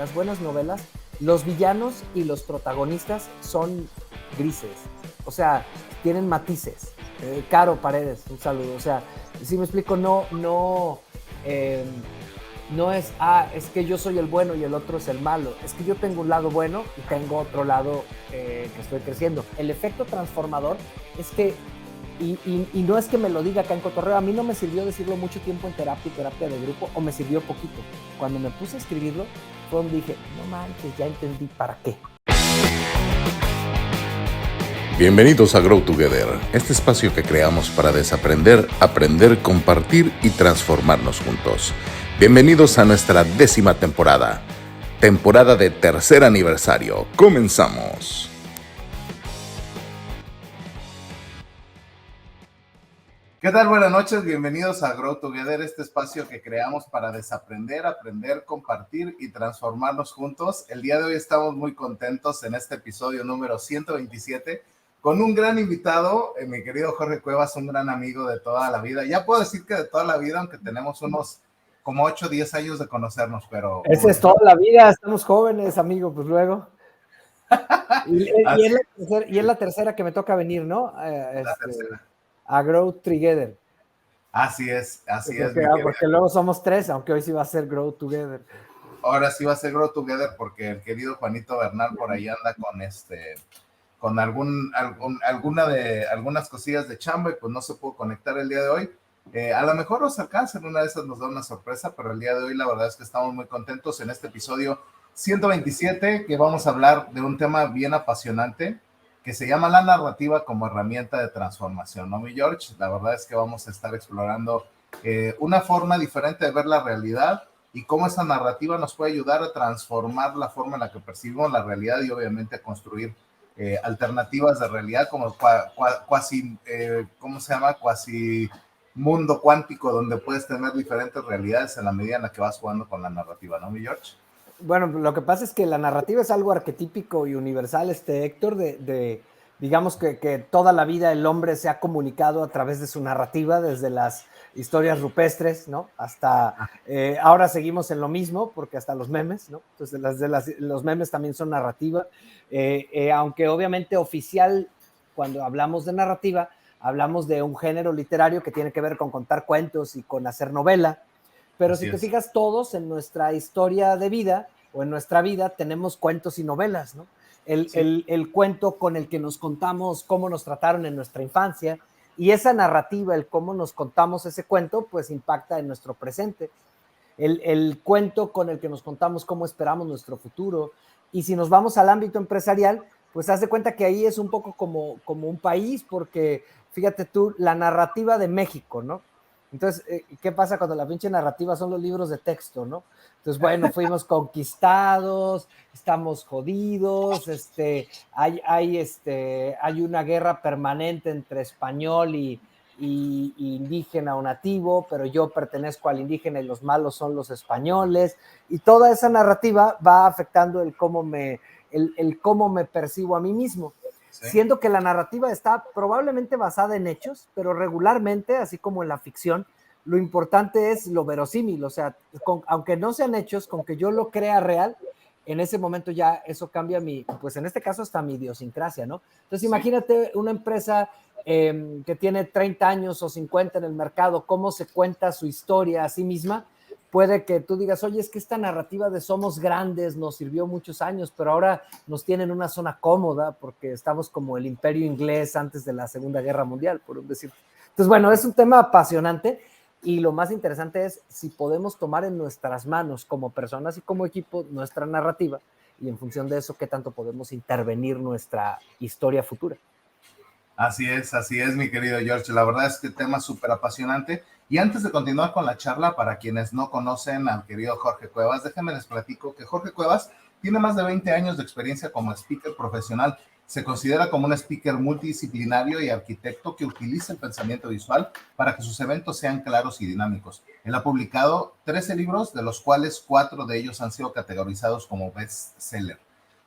las buenas novelas, los villanos y los protagonistas son grises. O sea, tienen matices. Caro Paredes, un saludo. O sea, si me explico, no es, es que yo soy el bueno y el otro es el malo. Es que yo tengo un lado bueno y tengo otro lado que estoy creciendo. El efecto transformador es que, y no es que me lo diga acá en Cotorreo, a mí no me sirvió decirlo mucho tiempo en terapia de grupo, o me sirvió poquito. Cuando me puse a escribirlo, fue donde dije, no manches, ya entendí para qué. Bienvenidos a Grow Together, este espacio que creamos para desaprender, aprender, compartir y transformarnos juntos. Bienvenidos a nuestra 10ª temporada, temporada de tercer aniversario. ¡Comenzamos! ¿Qué tal? Buenas noches, bienvenidos a Grow Together, este espacio que creamos para desaprender, aprender, compartir y transformarnos juntos. El día de hoy estamos muy contentos en este episodio número 127 con un gran invitado, mi querido Jorge Cuevas, un gran amigo de toda la vida. Ya puedo decir que de toda la vida, aunque tenemos unos como 8 o 10 años de conocernos, pero... Esa es toda la vida, estamos jóvenes, amigo, pues luego. Y es la tercera que me toca venir, ¿no? La tercera. A Grow Together. Así es. Porque luego somos 3, aunque hoy sí va a ser Grow Together. Ahora sí va a ser Grow Together porque el querido Juanito Bernal por ahí anda con algunas cosillas de chamba y pues no se pudo conectar el día de hoy. A lo mejor nos alcanza, en una de esas nos da una sorpresa, pero el día de hoy la verdad es que estamos muy contentos en este episodio 127, que vamos a hablar de un tema bien apasionante que se llama la narrativa como herramienta de transformación, ¿no, mi George? La verdad es que vamos a estar explorando una forma diferente de ver la realidad y cómo esa narrativa nos puede ayudar a transformar la forma en la que percibimos la realidad y obviamente a construir alternativas de realidad como cuasi mundo cuántico donde puedes tener diferentes realidades en la medida en la que vas jugando con la narrativa, ¿no, mi George? Bueno, lo que pasa es que la narrativa es algo arquetípico y universal, Héctor, digamos que toda la vida el hombre se ha comunicado a través de su narrativa, desde las historias rupestres, ¿no? Hasta ahora seguimos en lo mismo, porque hasta los memes, ¿no? Entonces los memes también son narrativa, aunque obviamente oficial, cuando hablamos de narrativa, hablamos de un género literario que tiene que ver con contar cuentos y con hacer novela. Pero si te fijas, todos en nuestra historia de vida o en nuestra vida tenemos cuentos y novelas, ¿no? El cuento con el que nos contamos cómo nos trataron en nuestra infancia, y esa narrativa, el cómo nos contamos ese cuento, pues impacta en nuestro presente. El cuento con el que nos contamos cómo esperamos nuestro futuro. Y si nos vamos al ámbito empresarial, pues haz de cuenta que ahí es un poco como un país, porque fíjate tú, la narrativa de México, ¿no? Entonces, ¿qué pasa cuando la pinche narrativa son los libros de texto, no? Entonces, bueno, fuimos conquistados, estamos jodidos, hay una guerra permanente entre español y indígena o nativo, pero yo pertenezco al indígena y los malos son los españoles, y toda esa narrativa va afectando el cómo me percibo a mí mismo. Sí. Siendo que la narrativa está probablemente basada en hechos, pero regularmente, así como en la ficción, lo importante es lo verosímil, o sea, aunque no sean hechos, con que yo lo crea real, en ese momento ya eso cambia pues en este caso hasta mi idiosincrasia, ¿no? Entonces imagínate una empresa que tiene 30 años o 50 en el mercado, cómo se cuenta su historia a sí misma. Puede que tú digas, oye, es que esta narrativa de somos grandes nos sirvió muchos años, pero ahora nos tienen una zona cómoda porque estamos como el imperio inglés antes de la Segunda Guerra Mundial, por decir. Entonces, bueno, es un tema apasionante y lo más interesante es si podemos tomar en nuestras manos como personas y como equipo nuestra narrativa y en función de eso, qué tanto podemos intervenir nuestra historia futura. Así es, mi querido George. La verdad es que el tema es súper apasionante. Y antes de continuar con la charla, para quienes no conocen al querido Jorge Cuevas, déjenme les platico que Jorge Cuevas tiene más de 20 años de experiencia como speaker profesional. Se considera como un speaker multidisciplinario y arquitecto que utiliza el pensamiento visual para que sus eventos sean claros y dinámicos. Él ha publicado 13 libros, de los cuales 4 de ellos han sido categorizados como bestseller.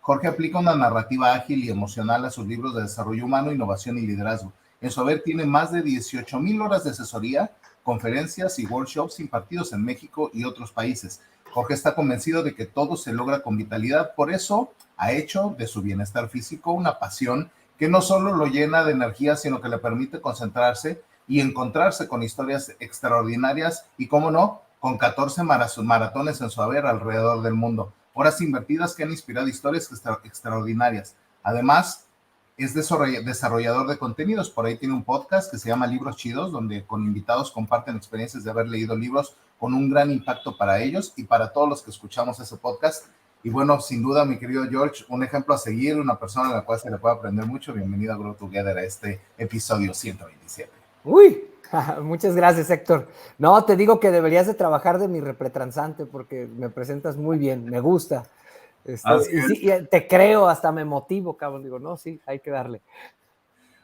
Jorge aplica una narrativa ágil y emocional a sus libros de desarrollo humano, innovación y liderazgo. En su haber tiene más de 18,000 horas de asesoría, conferencias y workshops impartidos en México y otros países. Jorge está convencido de que todo se logra con vitalidad, por eso ha hecho de su bienestar físico una pasión que no solo lo llena de energía, sino que le permite concentrarse y encontrarse con historias extraordinarias y, cómo no, con 14 maratones en su haber alrededor del mundo. Horas invertidas que han inspirado historias extraordinarias. Además, es desarrollador de contenidos. Por ahí tiene un podcast que se llama Libros Chidos, donde con invitados comparten experiencias de haber leído libros con un gran impacto para ellos y para todos los que escuchamos ese podcast. Y bueno, sin duda, mi querido George, un ejemplo a seguir, una persona a la cual se le puede aprender mucho. Bienvenido a Grow Together, a este episodio 127. Uy, muchas gracias, Héctor. No, te digo que deberías de trabajar de mi repretransante porque me presentas muy bien, me gusta. Sí, y te creo, hasta me motivo, cabrón. Digo, no, sí, hay que darle.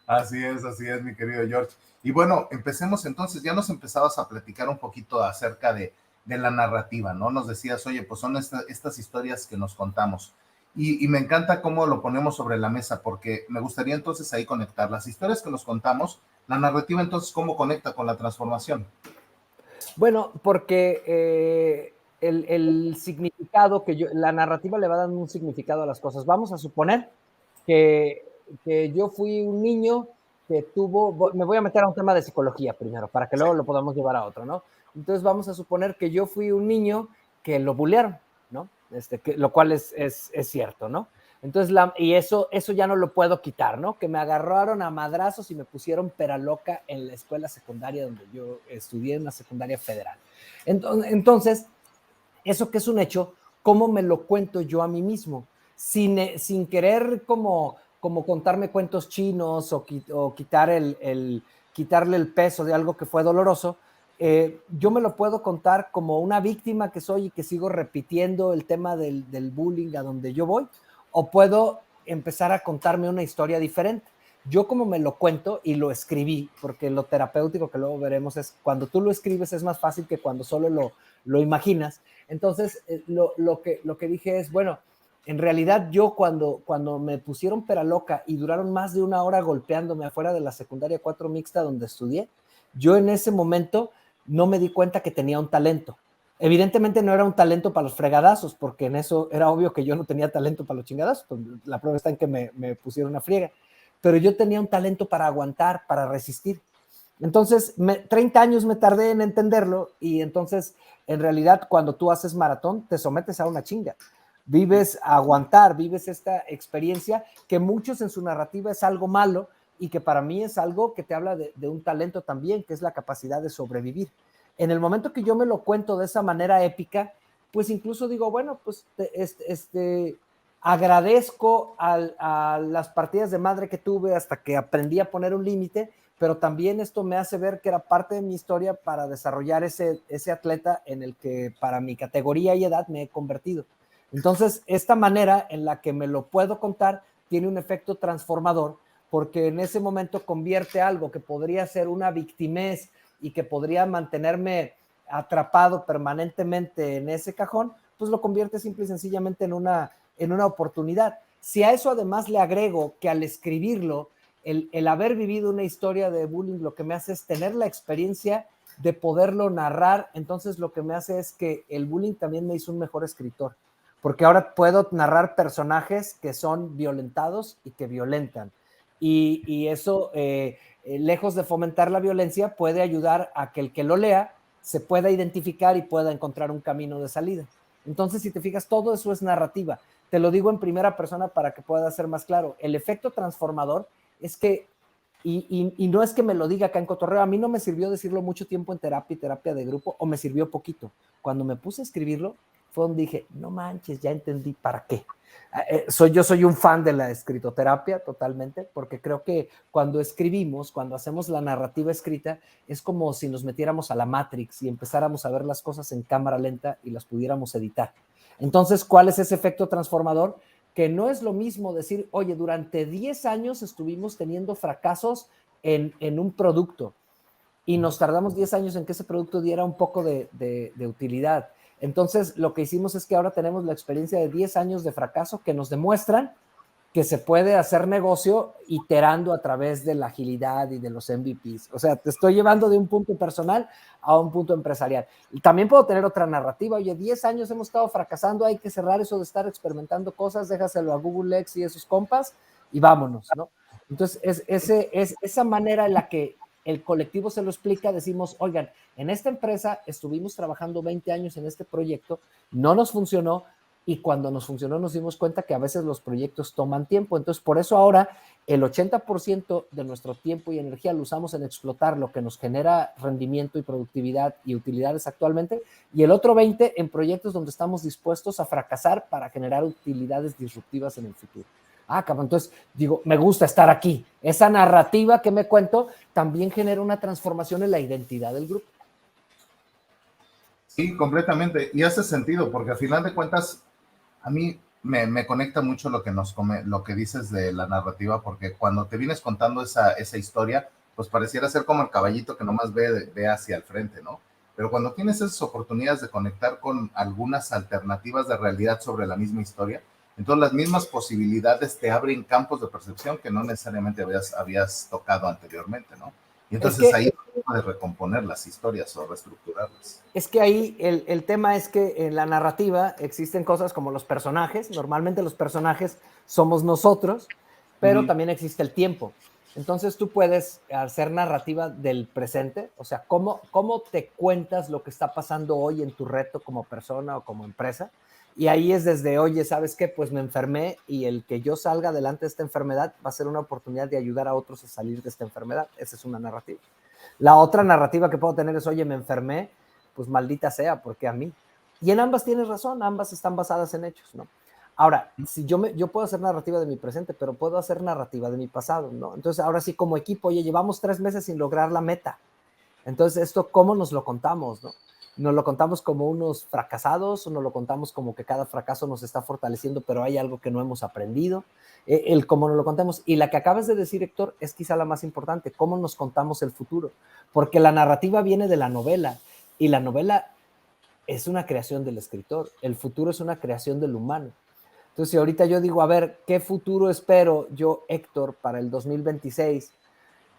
Así es, mi querido George. Y bueno, empecemos entonces. Ya nos empezabas a platicar un poquito acerca de la narrativa, ¿no? Nos decías, oye, pues son estas historias que nos contamos. Y me encanta cómo lo ponemos sobre la mesa, porque me gustaría entonces ahí conectar las historias que nos contamos, la narrativa entonces, ¿cómo conecta con la transformación? Bueno, porque el significado la narrativa le va dando un significado a las cosas. Vamos a suponer que, que yo fui un niño que me voy a meter a un tema de psicología primero, para que luego lo podamos llevar a otro, ¿no? Entonces vamos a suponer que yo fui un niño que lo bullearon, ¿no? Lo cual es cierto, ¿no? Entonces, y eso ya no lo puedo quitar, ¿no? Que me agarraron a madrazos y me pusieron pera loca en la escuela secundaria donde yo estudié, en una secundaria federal. Entonces, eso que es un hecho, ¿cómo me lo cuento yo a mí mismo? Sin querer como contarme cuentos chinos o quitarle el peso de algo que fue doloroso, yo me lo puedo contar como una víctima que soy y que sigo repitiendo el tema del bullying a donde yo voy, o puedo empezar a contarme una historia diferente. Yo como me lo cuento y lo escribí, porque lo terapéutico que luego veremos es cuando tú lo escribes es más fácil que cuando solo lo imaginas. Entonces, lo que dije es, bueno, en realidad yo cuando me pusieron pera loca y duraron más de una hora golpeándome afuera de la secundaria 4 mixta donde estudié, yo en ese momento no me di cuenta que tenía un talento. Evidentemente no era un talento para los fregadazos, porque en eso era obvio que yo no tenía talento para los chingadazos. Pues la prueba está en que me pusieron una friega. Pero yo tenía un talento para aguantar, para resistir. Entonces, 30 años me tardé en entenderlo y entonces, en realidad, cuando tú haces maratón, te sometes a una chinga. Vives a aguantar, vives esta experiencia que muchos en su narrativa es algo malo y que para mí es algo que te habla de un talento también, que es la capacidad de sobrevivir. En el momento que yo me lo cuento de esa manera épica, pues incluso digo, bueno, pues agradezco a las partidas de madre que tuve hasta que aprendí a poner un límite, pero también esto me hace ver que era parte de mi historia para desarrollar ese atleta en el que para mi categoría y edad me he convertido. Entonces, esta manera en la que me lo puedo contar tiene un efecto transformador, porque en ese momento convierte algo que podría ser una victimez y que podría mantenerme atrapado permanentemente en ese cajón, pues lo convierte simple y sencillamente en una oportunidad. Si a eso además le agrego que al escribirlo, el haber vivido una historia de bullying lo que me hace es tener la experiencia de poderlo narrar, entonces lo que me hace es que el bullying también me hizo un mejor escritor, porque ahora puedo narrar personajes que son violentados y que violentan. Y eso, lejos de fomentar la violencia, puede ayudar a que el que lo lea se pueda identificar y pueda encontrar un camino de salida. Entonces, si te fijas, todo eso es narrativa. Te lo digo en primera persona para que pueda ser más claro. El efecto transformador es que, y no es que me lo diga acá en cotorreo, a mí no me sirvió decirlo mucho tiempo en terapia y terapia de grupo, o me sirvió poquito. Cuando me puse a escribirlo, fue donde dije, no manches, ya entendí para qué. Yo soy un fan de la escritoterapia totalmente, porque creo que cuando escribimos, cuando hacemos la narrativa escrita, es como si nos metiéramos a la Matrix y empezáramos a ver las cosas en cámara lenta y las pudiéramos editar. Entonces, ¿cuál es ese efecto transformador? Que no es lo mismo decir, oye, durante 10 años estuvimos teniendo fracasos en un producto y nos tardamos 10 años en que ese producto diera un poco de utilidad. Entonces, lo que hicimos es que ahora tenemos la experiencia de 10 años de fracaso que nos demuestran que se puede hacer negocio iterando a través de la agilidad y de los MVPs. O sea, te estoy llevando de un punto personal a un punto empresarial. Y también puedo tener otra narrativa. Oye, 10 años hemos estado fracasando, hay que cerrar eso de estar experimentando cosas, déjaselo a Google X y esos compas y vámonos, ¿no? Entonces, es esa manera en la que el colectivo se lo explica, decimos, oigan, en esta empresa estuvimos trabajando 20 años en este proyecto, no nos funcionó, y cuando nos funcionó nos dimos cuenta que a veces los proyectos toman tiempo. Entonces, por eso ahora el 80% de nuestro tiempo y energía lo usamos en explotar lo que nos genera rendimiento y productividad y utilidades actualmente, y el otro 20% en proyectos donde estamos dispuestos a fracasar para generar utilidades disruptivas en el futuro. Ah, cabrón, entonces digo, me gusta estar aquí. Esa narrativa que me cuento también genera una transformación en la identidad del grupo. Sí, completamente. Y hace sentido, porque al final de cuentas, a mí me conecta mucho lo que dices de la narrativa, porque cuando te vienes contando esa historia, pues pareciera ser como el caballito que nomás ve hacia el frente, ¿no? Pero cuando tienes esas oportunidades de conectar con algunas alternativas de realidad sobre la misma historia, entonces las mismas posibilidades te abren campos de percepción que no necesariamente habías tocado anteriormente, ¿no? Y entonces ahí puedes recomponer las historias o reestructurarlas. Es que ahí el tema es que en la narrativa existen cosas como los personajes. Normalmente los personajes somos nosotros, pero también existe el tiempo. Entonces tú puedes hacer narrativa del presente, o sea, cómo te cuentas lo que está pasando hoy en tu reto como persona o como empresa. Y ahí es desde, oye, ¿sabes qué? Pues me enfermé y el que yo salga adelante de esta enfermedad va a ser una oportunidad de ayudar a otros a salir de esta enfermedad. Esa es una narrativa. La otra narrativa que puedo tener es, oye, me enfermé, pues maldita sea, porque a mí. Y en ambas tienes razón, ambas están basadas en hechos, ¿no? Ahora, si yo puedo hacer narrativa de mi presente, pero puedo hacer narrativa de mi pasado, ¿no? Entonces, ahora sí, como equipo, oye, llevamos 3 meses sin lograr la meta. Entonces, ¿esto cómo nos lo contamos, no? ¿Nos lo contamos como unos fracasados o nos lo contamos como que cada fracaso nos está fortaleciendo, pero hay algo que no hemos aprendido? El cómo nos lo contamos. Y la que acabas de decir, Héctor, es quizá la más importante, cómo nos contamos el futuro. Porque la narrativa viene de la novela y la novela es una creación del escritor. El futuro es una creación del humano. Entonces, si ahorita yo digo, a ver, ¿qué futuro espero yo, Héctor, para el 2026?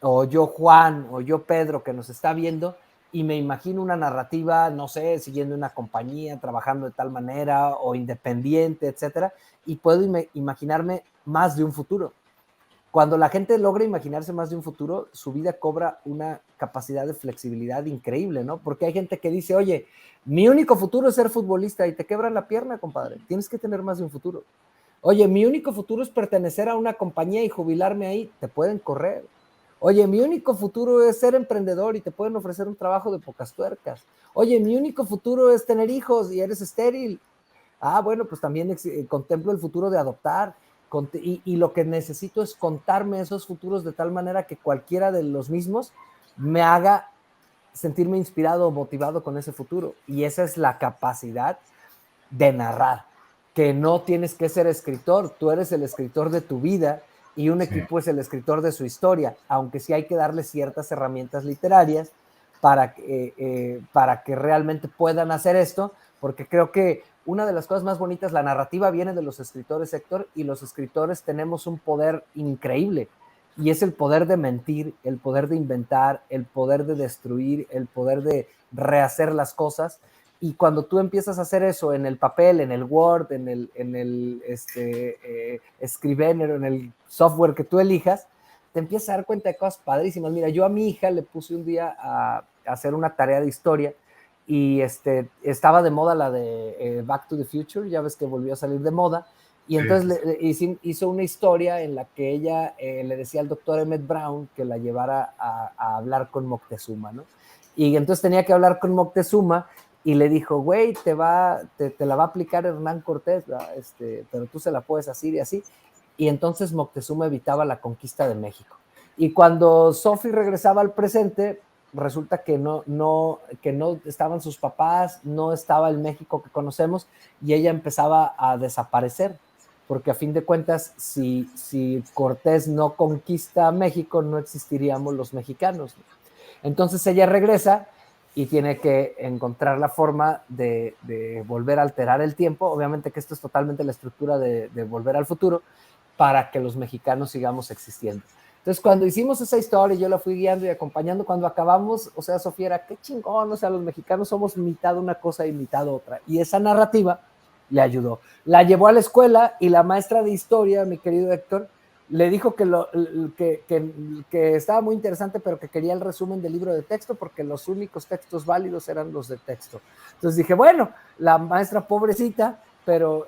O yo Juan, o yo Pedro, que nos está viendo, y me imagino una narrativa, no sé, siguiendo una compañía, trabajando de tal manera, o independiente, etcétera, y puedo imaginarme más de un futuro. Cuando la gente logra imaginarse más de un futuro, su vida cobra una capacidad de flexibilidad increíble, ¿no? Porque hay gente que dice, oye, mi único futuro es ser futbolista y te quebran la pierna, compadre. Tienes que tener más de un futuro. Oye, mi único futuro es pertenecer a una compañía y jubilarme ahí. Te pueden correr. Oye, mi único futuro es ser emprendedor y te pueden ofrecer un trabajo de pocas tuercas. Oye, mi único futuro es tener hijos y eres estéril. Ah, bueno, pues también contemplo el futuro de adoptar. Y lo que necesito es contarme esos futuros de tal manera que cualquiera de los mismos me haga sentirme inspirado o motivado con ese futuro. Y esa es la capacidad de narrar, que no tienes que ser escritor, tú eres el escritor de tu vida y un equipo es el escritor de su historia, aunque sí hay que darle ciertas herramientas literarias para que realmente puedan hacer esto, porque creo que una de las cosas más bonitas, la narrativa viene de los escritores, Héctor, y los escritores tenemos un poder increíble, y es el poder de mentir, el poder de inventar, el poder de destruir, el poder de rehacer las cosas. Y cuando tú empiezas a hacer eso en el papel, en el Word, en el Scrivener, en el software que tú elijas, te empiezas a dar cuenta de cosas padrísimas. Mira, yo a mi hija le puse un día a hacer una tarea de historia y estaba de moda la de Back to the Future, ya ves que volvió a salir de moda, y entonces hizo una historia en la que ella le decía al doctor Emmett Brown que la llevara a hablar con Moctezuma, ¿no? Y entonces tenía que hablar con Moctezuma y le dijo, güey, te la va a aplicar Hernán Cortés, pero tú se la puedes hacer y así. Y entonces Moctezuma evitaba la conquista de México. Y cuando Sophie regresaba al presente, resulta que no estaban sus papás, no estaba el México que conocemos, y ella empezaba a desaparecer, porque a fin de cuentas, si Cortés no conquista México, no existiríamos los mexicanos. Entonces ella regresa y tiene que encontrar la forma de volver a alterar el tiempo. Obviamente que esto es totalmente la estructura de Volver al Futuro, para que los mexicanos sigamos existiendo. Entonces, cuando hicimos esa historia, yo la fui guiando y acompañando, cuando acabamos, o sea, Sofía, era qué chingón, o sea, los mexicanos somos mitad una cosa y mitad otra. Y esa narrativa le ayudó. La llevó a la escuela y la maestra de historia, mi querido Héctor, le dijo que estaba muy interesante, pero que quería el resumen del libro de texto porque los únicos textos válidos eran los de texto. Entonces dije, bueno, la maestra pobrecita, pero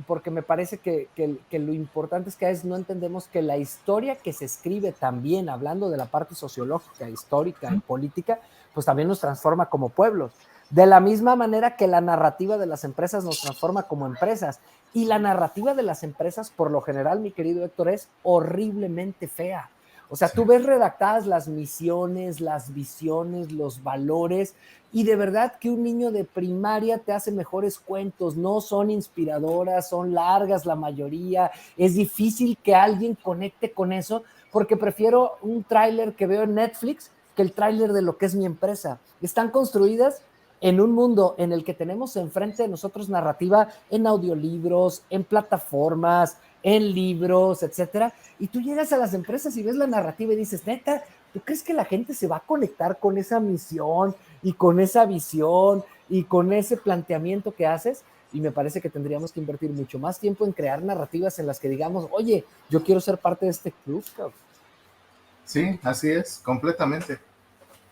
porque me parece que lo importante es que a veces no entendemos que la historia que se escribe también, hablando de la parte sociológica, histórica y política, pues también nos transforma como pueblos. De la misma manera que la narrativa de las empresas nos transforma como empresas. Y la narrativa de las empresas, por lo general, mi querido Héctor, es horriblemente fea. O sea, tú ves redactadas las misiones, las visiones, los valores, y de verdad que un niño de primaria te hace mejores cuentos, no son inspiradoras, son largas la mayoría, es difícil que alguien conecte con eso, porque prefiero un tráiler que veo en Netflix que el tráiler de lo que es mi empresa. Están construidas en un mundo en el que tenemos enfrente de nosotros narrativa en audiolibros, en plataformas, en libros, etcétera, y tú llegas a las empresas y ves la narrativa y dices, neta, ¿tú crees que la gente se va a conectar con esa misión y con esa visión y con ese planteamiento que haces? Y me parece que tendríamos que invertir mucho más tiempo en crear narrativas en las que digamos, oye, yo quiero ser parte de este club, cabrón. Sí, así es, completamente.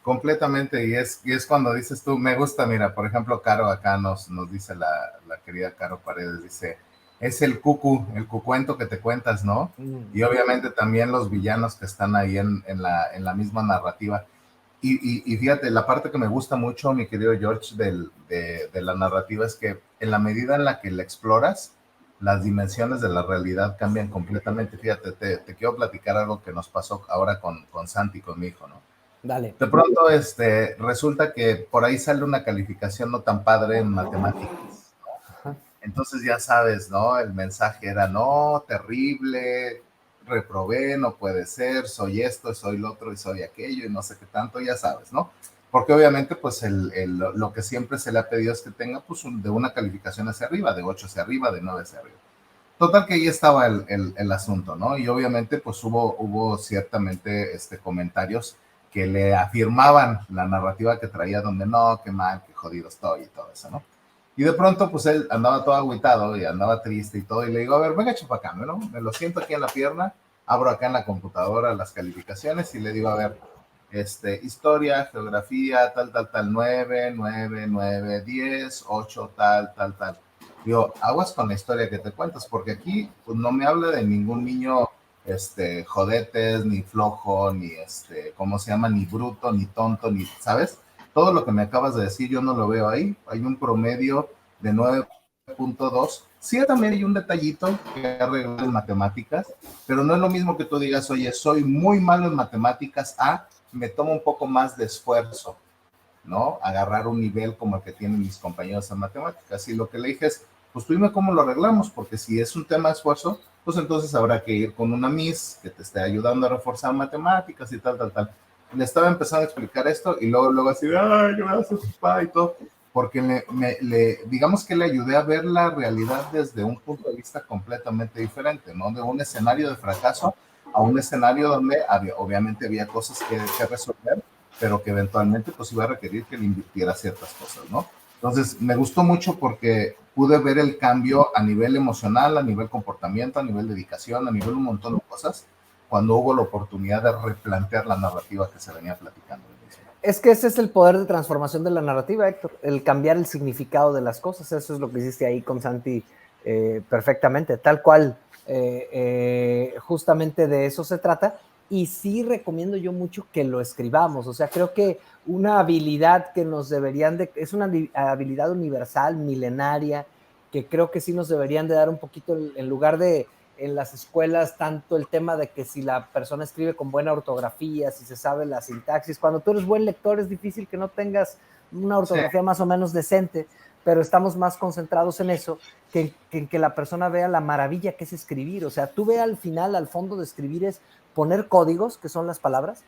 Completamente, y es cuando dices tú, me gusta, mira, por ejemplo, Caro acá nos dice la querida Caro Paredes, dice, es el cucuento que te cuentas, ¿no? Y obviamente también los villanos que están ahí en la misma narrativa. Y fíjate, la parte que me gusta mucho, mi querido George, de la narrativa es que en la medida en la que la exploras, las dimensiones de la realidad cambian completamente. Fíjate, te quiero platicar algo que nos pasó ahora con Santi, con mi hijo, ¿no? Dale. De pronto, resulta que por ahí sale una calificación no tan padre en matemáticas. Entonces ya sabes, ¿no? El mensaje era, no, terrible, reprobé, no puede ser, soy esto, soy lo otro y soy aquello y no sé qué tanto, ya sabes, ¿no? Porque obviamente, pues lo que siempre se le ha pedido es que tenga, pues, de una calificación hacia arriba, de 8 hacia arriba, de 9 hacia arriba. Total que ahí estaba el asunto, ¿no? Y obviamente pues hubo ciertamente comentarios que le afirmaban la narrativa que traía donde no, qué mal, qué jodido estoy y todo eso, ¿no? Y de pronto pues él andaba todo agüitado y andaba triste y todo y le digo, a ver, venga chupa acá, ¿no? Me lo siento aquí en la pierna, abro acá en la computadora las calificaciones y le digo, a ver, historia, geografía, tal, 9, 9, 9, 10, 8, tal. Digo, aguas con la historia que te cuentas, porque aquí pues, no me habla de ningún niño jodetes, ni flojo, ni ¿cómo se llama? Ni bruto, ni tonto, ni, ¿sabes? Todo lo que me acabas de decir yo no lo veo ahí. Hay un promedio de 9.2. Sí, también hay un detallito que arreglar en matemáticas, pero no es lo mismo que tú digas, oye, soy muy malo en matemáticas, me tomo un poco más de esfuerzo, ¿no? Agarrar un nivel como el que tienen mis compañeros en matemáticas. Y lo que le dije es, pues tú dime cómo lo arreglamos, porque si es un tema de esfuerzo, pues entonces habrá que ir con una Miss que te esté ayudando a reforzar matemáticas y tal. Le estaba empezando a explicar esto y luego así, ay, gracias, papá, y todo, porque digamos que le ayudé a ver la realidad desde un punto de vista completamente diferente, ¿no? De un escenario de fracaso a un escenario donde obviamente había cosas que resolver, pero que eventualmente pues iba a requerir que le invirtiera ciertas cosas, ¿no? Entonces, me gustó mucho porque pude ver el cambio a nivel emocional, a nivel comportamiento, a nivel dedicación, a nivel un montón de cosas, cuando hubo la oportunidad de replantear la narrativa que se venía platicando. Es que ese es el poder de transformación de la narrativa, Héctor, el cambiar el significado de las cosas. Eso es lo que hiciste ahí con Santi perfectamente, tal cual. Justamente de eso se trata. Y sí recomiendo yo mucho que lo escribamos. O sea, creo que una habilidad que nos deberían de, es una habilidad universal, milenaria, que creo que sí nos deberían de dar un poquito en lugar de en las escuelas tanto el tema de que si la persona escribe con buena ortografía, si se sabe la sintaxis, cuando tú eres buen lector es difícil que no tengas una ortografía más o menos decente, pero estamos más concentrados en eso que la persona vea la maravilla que es escribir. O sea, tú ve al final, al fondo de escribir es poner códigos, que son las palabras,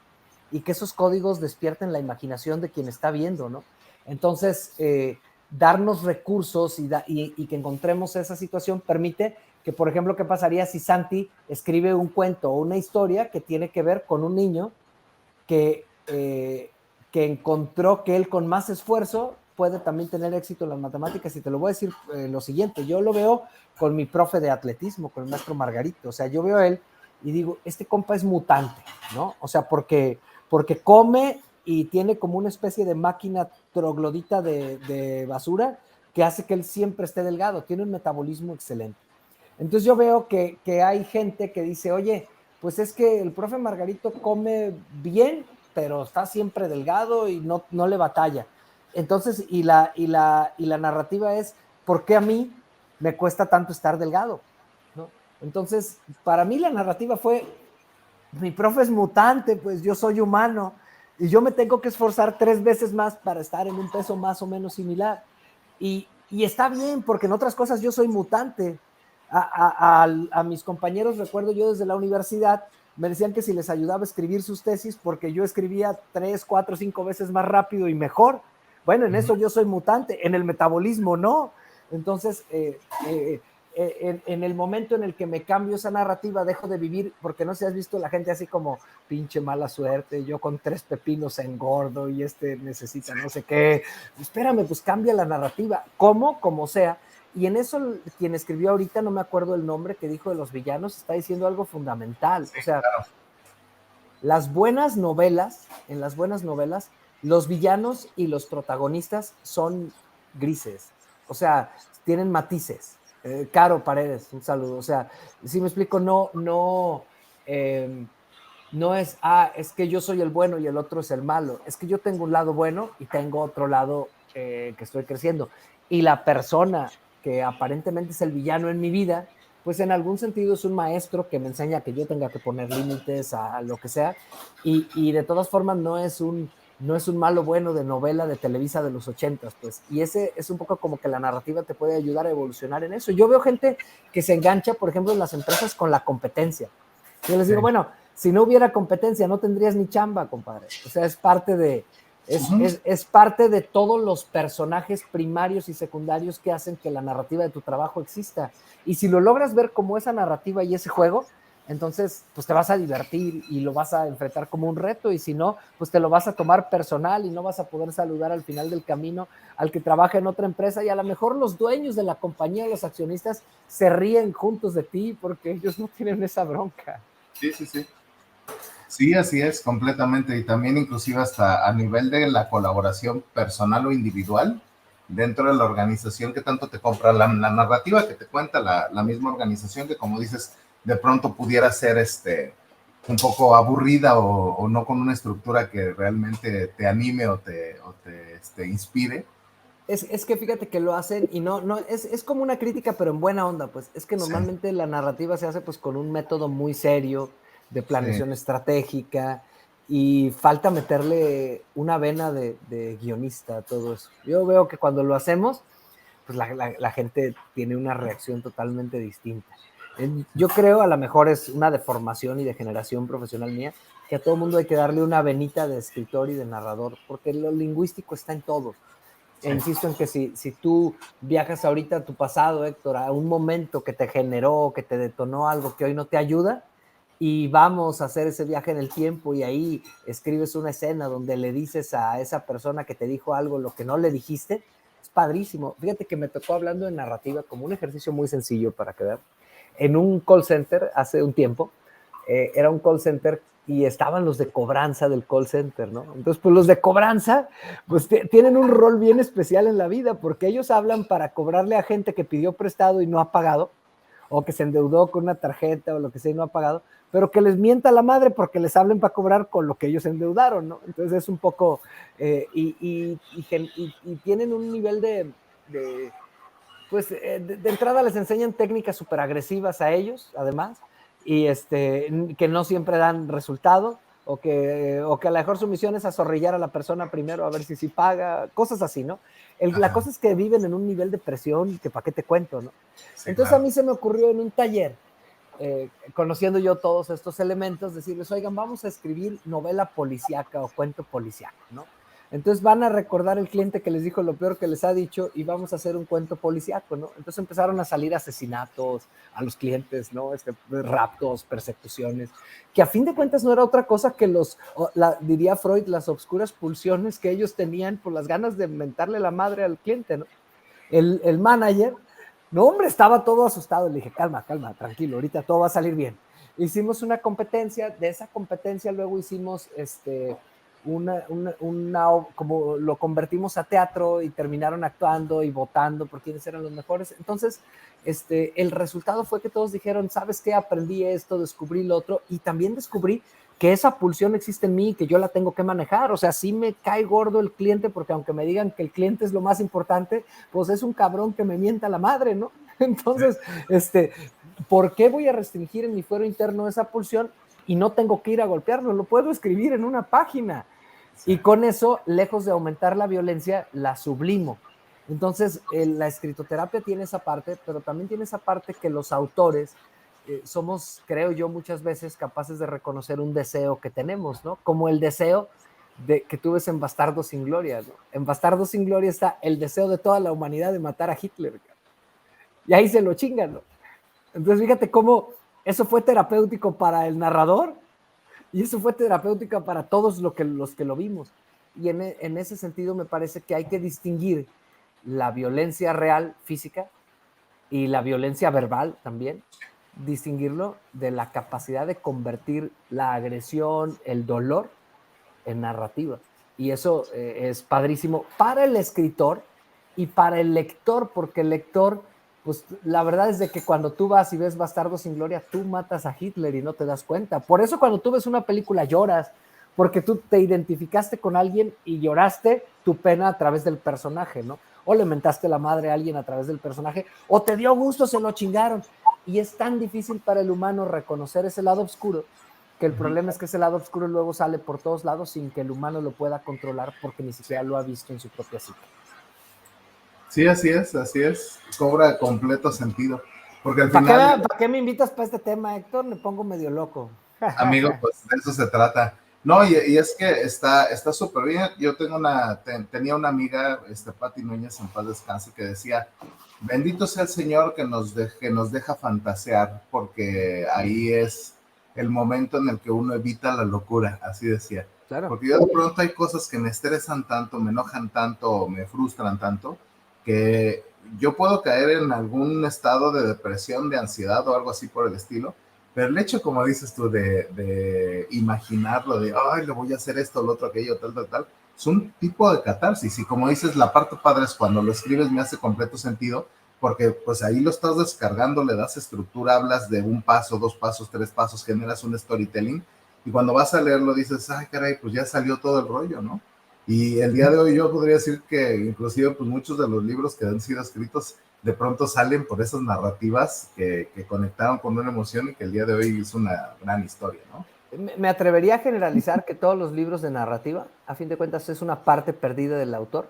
y que esos códigos despierten la imaginación de quien está viendo, ¿no? Entonces, darnos recursos y que encontremos esa situación permite que, por ejemplo, ¿qué pasaría si Santi escribe un cuento o una historia que tiene que ver con un niño que encontró que él con más esfuerzo puede también tener éxito en las matemáticas? Y te lo voy a decir lo siguiente, yo lo veo con mi profe de atletismo, con el maestro Margarito. O sea, yo veo a él y digo, este compa es mutante, ¿no? O sea, porque come y tiene como una especie de máquina troglodita de basura que hace que él siempre esté delgado, tiene un metabolismo excelente. Entonces yo veo que hay gente que dice, oye, pues es que el profe Margarito come bien, pero está siempre delgado y no le batalla. Entonces, y la narrativa es, ¿por qué a mí me cuesta tanto estar delgado? ¿No? Entonces, para mí la narrativa fue, mi profe es mutante, pues yo soy humano y yo me tengo que esforzar 3 veces más para estar en un peso más o menos similar. Y está bien, porque en otras cosas yo soy mutante. A mis compañeros, recuerdo yo desde la universidad, me decían que si les ayudaba a escribir sus tesis, porque yo escribía 3, 4, 5 veces más rápido y mejor. Bueno, en eso yo soy mutante, en el metabolismo no. Entonces, en el momento en el que me cambio esa narrativa, dejo de vivir, porque no sé si has visto la gente así como, pinche mala suerte, yo con 3 pepinos engordo y necesita no sé qué. Espérame, pues cambia la narrativa, como sea. Y en eso quien escribió ahorita, no me acuerdo el nombre, que dijo de los villanos, está diciendo algo fundamental. O sea, Claro. las buenas novelas, en las buenas novelas, los villanos y los protagonistas son grises. O sea, tienen matices. Caro Paredes, un saludo. O sea, si me explico, no es, es que yo soy el bueno y el otro es el malo. Es que yo tengo un lado bueno y tengo otro lado que estoy creciendo. Y la persona que aparentemente es el villano en mi vida, pues en algún sentido es un maestro que me enseña que yo tenga que poner límites a lo que sea. Y de todas formas no es un malo bueno de novela de Televisa de los 80s, pues. Y ese es un poco como que la narrativa te puede ayudar a evolucionar en eso. Yo veo gente que se engancha, por ejemplo, en las empresas con la competencia. Yo les digo, bueno, si no hubiera competencia, no tendrías ni chamba, compadre. O sea, es parte de, es parte de todos los personajes primarios y secundarios que hacen que la narrativa de tu trabajo exista. Y si lo logras ver como esa narrativa y ese juego, entonces pues te vas a divertir y lo vas a enfrentar como un reto, y si no, pues te lo vas a tomar personal y no vas a poder saludar al final del camino al que trabaja en otra empresa, y a lo mejor los dueños de la compañía, los accionistas, se ríen juntos de ti porque ellos no tienen esa bronca. Sí, sí, sí. Sí, así es, completamente. Y también inclusive hasta a nivel de la colaboración personal o individual dentro de la organización, que tanto te compra la narrativa que te cuenta la misma organización, que como dices, de pronto pudiera ser un poco aburrida o no con una estructura que realmente te anime o te inspire. Es que fíjate que lo hacen y es como una crítica, pero en buena onda, pues. Es que normalmente la narrativa se hace pues con un método muy serio de planeación estratégica, y falta meterle una vena de guionista a todo eso. Yo veo que cuando lo hacemos, pues la gente tiene una reacción totalmente distinta. Yo creo, a lo mejor es una deformación y de generación profesional mía, que a todo mundo hay que darle una venita de escritor y de narrador, porque lo lingüístico está en todo. E insisto en que si tú viajas ahorita a tu pasado, Héctor, a un momento que te generó, que te detonó algo que hoy no te ayuda, y vamos a hacer ese viaje en el tiempo y ahí escribes una escena donde le dices a esa persona que te dijo algo lo que no le dijiste, es padrísimo. Fíjate que me tocó, hablando de narrativa, como un ejercicio muy sencillo para que vean, en un call center hace un tiempo. Era un call center y estaban los de cobranza del call center, ¿no? Entonces, pues los de cobranza, pues tienen un rol bien especial en la vida, porque ellos hablan para cobrarle a gente que pidió prestado y no ha pagado, o que se endeudó con una tarjeta o lo que sea y no ha pagado, pero que les mienta la madre porque les hablen para cobrar con lo que ellos endeudaron, ¿no? Entonces es un poco, y tienen un nivel pues de entrada les enseñan técnicas súper agresivas a ellos, además, y que no siempre dan resultado, o que a lo mejor su misión es azorrillar a la persona primero a ver si paga, cosas así, ¿no? La cosa es que viven en un nivel de presión que para qué te cuento, ¿no? Sí, Entonces claro. a mí se me ocurrió en un taller, conociendo yo todos estos elementos, decirles, oigan, vamos a escribir novela policíaca o cuento policíaco, ¿no? Entonces van a recordar el cliente que les dijo lo peor que les ha dicho y vamos a hacer un cuento policíaco, ¿no? Entonces empezaron a salir asesinatos a los clientes, ¿no? Raptos, persecuciones, que a fin de cuentas no era otra cosa que diría Freud, las obscuras pulsiones que ellos tenían por las ganas de mentarle la madre al cliente, ¿no? El manager, no, hombre, estaba todo asustado. Le dije, calma, tranquilo, ahorita todo va a salir bien. Hicimos una competencia, de esa competencia luego hicimos como lo convertimos a teatro y terminaron actuando y votando por quiénes eran los mejores. Entonces, el resultado fue que todos dijeron, ¿sabes qué? Aprendí esto, descubrí lo otro y también descubrí que esa pulsión existe en mí y que yo la tengo que manejar. O sea, sí me cae gordo el cliente porque aunque me digan que el cliente es lo más importante, pues es un cabrón que me mienta la madre, ¿no? Entonces, ¿por qué voy a restringir en mi fuero interno esa pulsión y no tengo que ir a golpearlo? Lo puedo escribir en una página. Sí. Y con eso, lejos de aumentar la violencia, la sublimo. Entonces, la escritoterapia tiene esa parte, pero también tiene esa parte que los autores somos, creo yo, muchas veces capaces de reconocer un deseo que tenemos, ¿no? Como el deseo que tú ves en Bastardos sin Gloria, ¿no? En Bastardos sin Gloria está el deseo de toda la humanidad de matar a Hitler. Y ahí se lo chingan, ¿no? Entonces, fíjate cómo eso fue terapéutico para el narrador y eso fue terapéutico para todos los que lo vimos. Y en ese sentido me parece que hay que distinguir la violencia real, física, y la violencia verbal también, distinguirlo de la capacidad de convertir la agresión, el dolor, en narrativa. Y eso es padrísimo para el escritor y para el lector, porque el lector, pues la verdad es de que cuando tú vas y ves Bastardos sin Gloria, tú matas a Hitler y no te das cuenta. Por eso cuando tú ves una película lloras, porque tú te identificaste con alguien y lloraste tu pena a través del personaje, ¿no? O le mentaste la madre a alguien a través del personaje, o te dio gusto, se lo chingaron. Y es tan difícil para el humano reconocer ese lado oscuro, que el problema es que ese lado oscuro luego sale por todos lados sin que el humano lo pueda controlar porque ni siquiera lo ha visto en su propia psique. Sí, así es, cobra completo sentido. Porque al final... ¿Para qué me invitas para este tema, Héctor? Me pongo medio loco. Amigo, pues de eso se trata. No, y es que está súper bien. Yo tenía una amiga, Pati Núñez, en paz descanse, que decía, bendito sea el Señor que nos deja fantasear, porque ahí es el momento en el que uno evita la locura, así decía. Claro. Porque yo de pronto hay cosas que me estresan tanto, me enojan tanto, me frustran tanto, que yo puedo caer en algún estado de depresión, de ansiedad o algo así por el estilo. Pero el hecho, como dices tú, de imaginarlo, de, ay, le voy a hacer esto, lo otro, aquello, tal, es un tipo de catarsis. Y como dices, la parte padre es cuando lo escribes, me hace completo sentido, porque pues ahí lo estás descargando, le das estructura, hablas de un paso, 2 pasos, 3 pasos, generas un storytelling, y cuando vas a leerlo dices, ay, caray, pues ya salió todo el rollo, ¿no? Y el día de hoy yo podría decir que inclusive pues muchos de los libros que han sido escritos de pronto salen por esas narrativas que conectaron con una emoción y que el día de hoy es una gran historia, ¿no? Me atrevería a generalizar que todos los libros de narrativa, a fin de cuentas, es una parte perdida del autor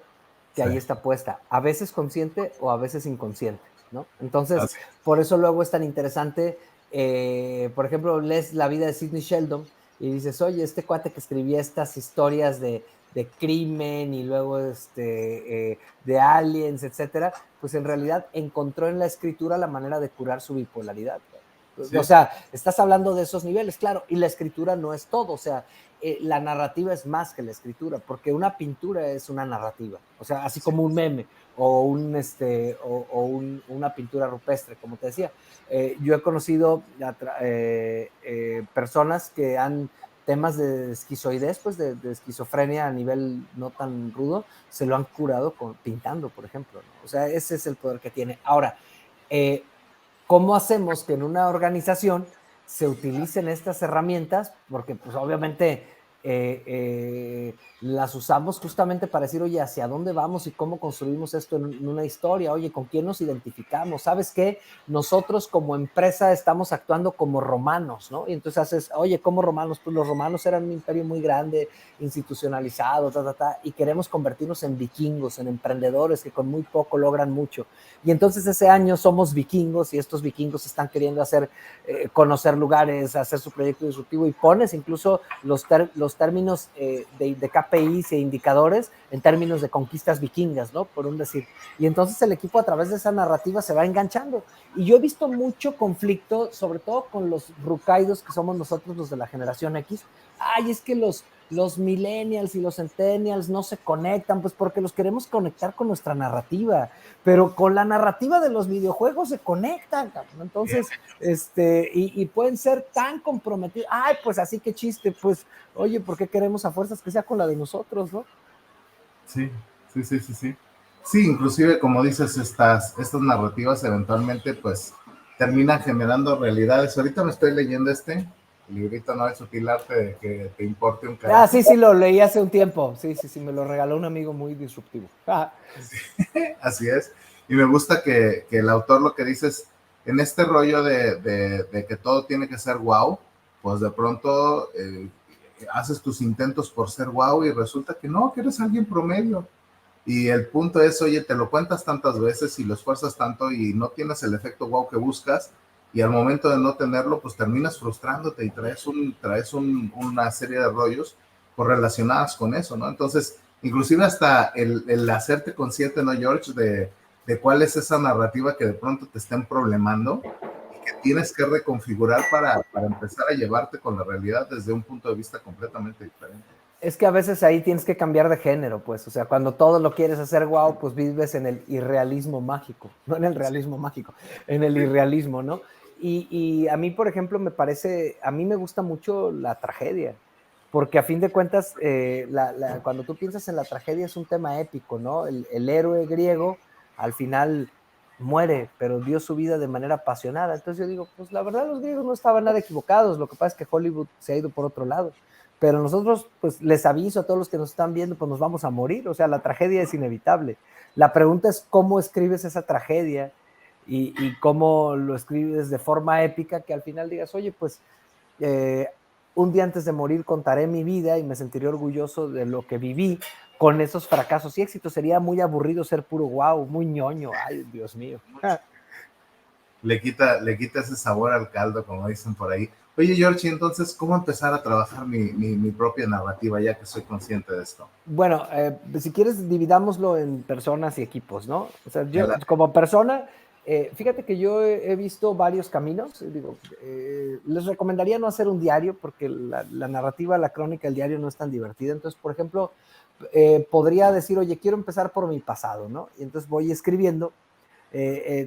que ahí está puesta, a veces consciente o a veces inconsciente, ¿no? Entonces, por eso luego es tan interesante, por ejemplo, lees la vida de Sidney Sheldon y dices, oye, este cuate que escribía estas historias de crimen y luego de aliens, etcétera, pues en realidad encontró en la escritura la manera de curar su bipolaridad. Sí. O sea, estás hablando de esos niveles, claro, y la escritura no es todo, o sea, la narrativa es más que la escritura, porque una pintura es una narrativa, o sea, así como un meme o una pintura rupestre, como te decía. Yo he conocido personas que han temas de esquizoidez, pues de esquizofrenia a nivel no tan rudo, se lo han curado pintando, por ejemplo, ¿no? O sea, ese es el poder que tiene. Ahora, ¿cómo hacemos que en una organización se utilicen estas herramientas? Porque pues obviamente las usamos justamente para decir, oye, ¿hacia dónde vamos y cómo construimos esto en una historia? Oye, ¿con quién nos identificamos? ¿Sabes qué? Nosotros como empresa estamos actuando como romanos, ¿no? Y entonces haces, oye, ¿cómo romanos? Pues los romanos eran un imperio muy grande, institucionalizado, y queremos convertirnos en vikingos, en emprendedores que con muy poco logran mucho. Y entonces ese año somos vikingos y estos vikingos están queriendo hacer, conocer lugares, hacer su proyecto disruptivo y pones incluso los los términos de KPIs e indicadores en términos de conquistas vikingas, ¿no? Por un decir. Y entonces el equipo a través de esa narrativa se va enganchando. Y yo he visto mucho conflicto, sobre todo con los rucaidos que somos nosotros los de la generación X. Ay, es que los millennials y los centennials no se conectan, pues porque los queremos conectar con nuestra narrativa, pero con la narrativa de los videojuegos se conectan, cabrón. Entonces, y pueden ser tan comprometidos, ay, pues así que chiste, pues, oye, ¿por qué queremos a fuerzas que sea con la de nosotros, no? Sí, sí, sí, sí, sí. Sí, inclusive, como dices, estas narrativas eventualmente, pues, terminan generando realidades. Ahorita me estoy leyendo el librito No es sutil arte de que te importe un Ah, carajo. sí, lo leí hace un tiempo, sí, me lo regaló un amigo muy disruptivo. Sí, así es. Y me gusta que el autor lo que dice es, en este rollo de que todo tiene que ser wow, pues de pronto haces tus intentos por ser wow y resulta que no, que eres alguien promedio. Y el punto es, oye, te lo cuentas tantas veces y lo esfuerzas tanto y no tienes el efecto wow que buscas, y al momento de no tenerlo, pues terminas frustrándote y una serie de rollos correlacionadas con eso, ¿no? Entonces, inclusive hasta el hacerte consciente, ¿no, George? De cuál es esa narrativa que de pronto te estén problemando y que tienes que reconfigurar para empezar a llevarte con la realidad desde un punto de vista completamente diferente. Es que a veces ahí tienes que cambiar de género, pues, o sea, cuando todo lo quieres hacer guau, pues vives en el irrealismo mágico, no en el realismo mágico, en el irrealismo, ¿no? Y a mí, por ejemplo, a mí me gusta mucho la tragedia, porque a fin de cuentas, cuando tú piensas en la tragedia es un tema épico, ¿no? El héroe griego al final muere, pero dio su vida de manera apasionada. Entonces yo digo, pues la verdad los griegos no estaban nada equivocados, lo que pasa es que Hollywood se ha ido por otro lado. Pero nosotros, pues les aviso a todos los que nos están viendo, pues nos vamos a morir, o sea, la tragedia es inevitable. La pregunta es cómo escribes esa tragedia y cómo lo escribes de forma épica que al final digas, oye, pues un día antes de morir contaré mi vida y me sentiré orgulloso de lo que viví con esos fracasos y éxitos. Sería muy aburrido ser puro wow, muy ñoño, ay, Dios mío. Le quita ese sabor al caldo, como dicen por ahí. Oye, George, entonces, ¿cómo empezar a trabajar mi propia narrativa ya que soy consciente de esto? Bueno, si quieres, dividámoslo en personas y equipos, ¿no? O sea, yo Adelante. como persona, fíjate que yo he visto varios caminos. Digo, les recomendaría no hacer un diario porque la narrativa, la crónica, el diario no es tan divertida. Entonces, por ejemplo, podría decir, oye, quiero empezar por mi pasado, ¿no? Y entonces voy escribiendo.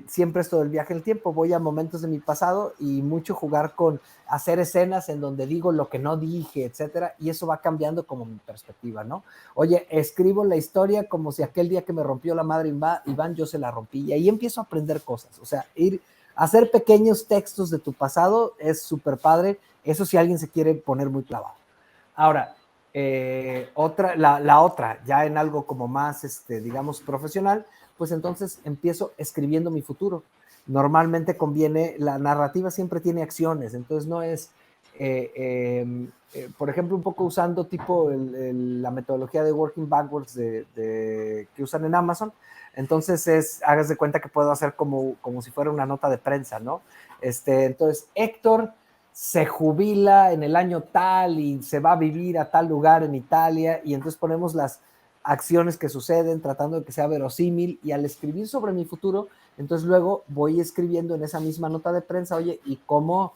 Siempre esto del viaje en el tiempo, voy a momentos de mi pasado y mucho jugar con hacer escenas en donde digo lo que no dije, etcétera, y eso va cambiando como mi perspectiva, ¿no? Oye, escribo la historia como si aquel día que me rompió la madre Iván, yo se la rompí, y ahí empiezo a aprender cosas, o sea, hacer pequeños textos de tu pasado es súper padre, eso si alguien se quiere poner muy clavado. Ahora, la otra, ya en algo como más, digamos, profesional, pues entonces empiezo escribiendo mi futuro. Normalmente conviene, la narrativa siempre tiene acciones, entonces no es, por ejemplo, un poco usando tipo la metodología de working backwards que usan en Amazon, entonces hagas de cuenta que puedo hacer como si fuera una nota de prensa, ¿no? Entonces, Héctor se jubila en el año tal y se va a vivir a tal lugar en Italia y entonces ponemos las acciones que suceden tratando de que sea verosímil y al escribir sobre mi futuro, entonces luego voy escribiendo en esa misma nota de prensa, oye, ¿y cómo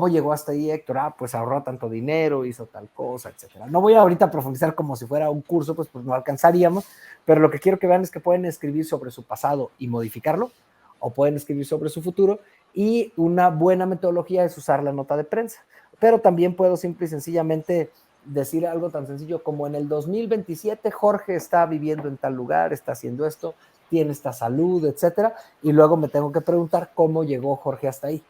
llegó hasta ahí Héctor? Pues ahorró tanto dinero, hizo tal cosa, etcétera. No voy ahorita a profundizar como si fuera un curso, pues no alcanzaríamos, pero lo que quiero que vean es que pueden escribir sobre su pasado y modificarlo, o pueden escribir sobre su futuro, y una buena metodología es usar la nota de prensa. Pero también puedo simple y sencillamente decir algo tan sencillo como en el 2027 Jorge está viviendo en tal lugar, está haciendo esto, tiene esta salud, etcétera, y luego me tengo que preguntar cómo llegó Jorge hasta ahí.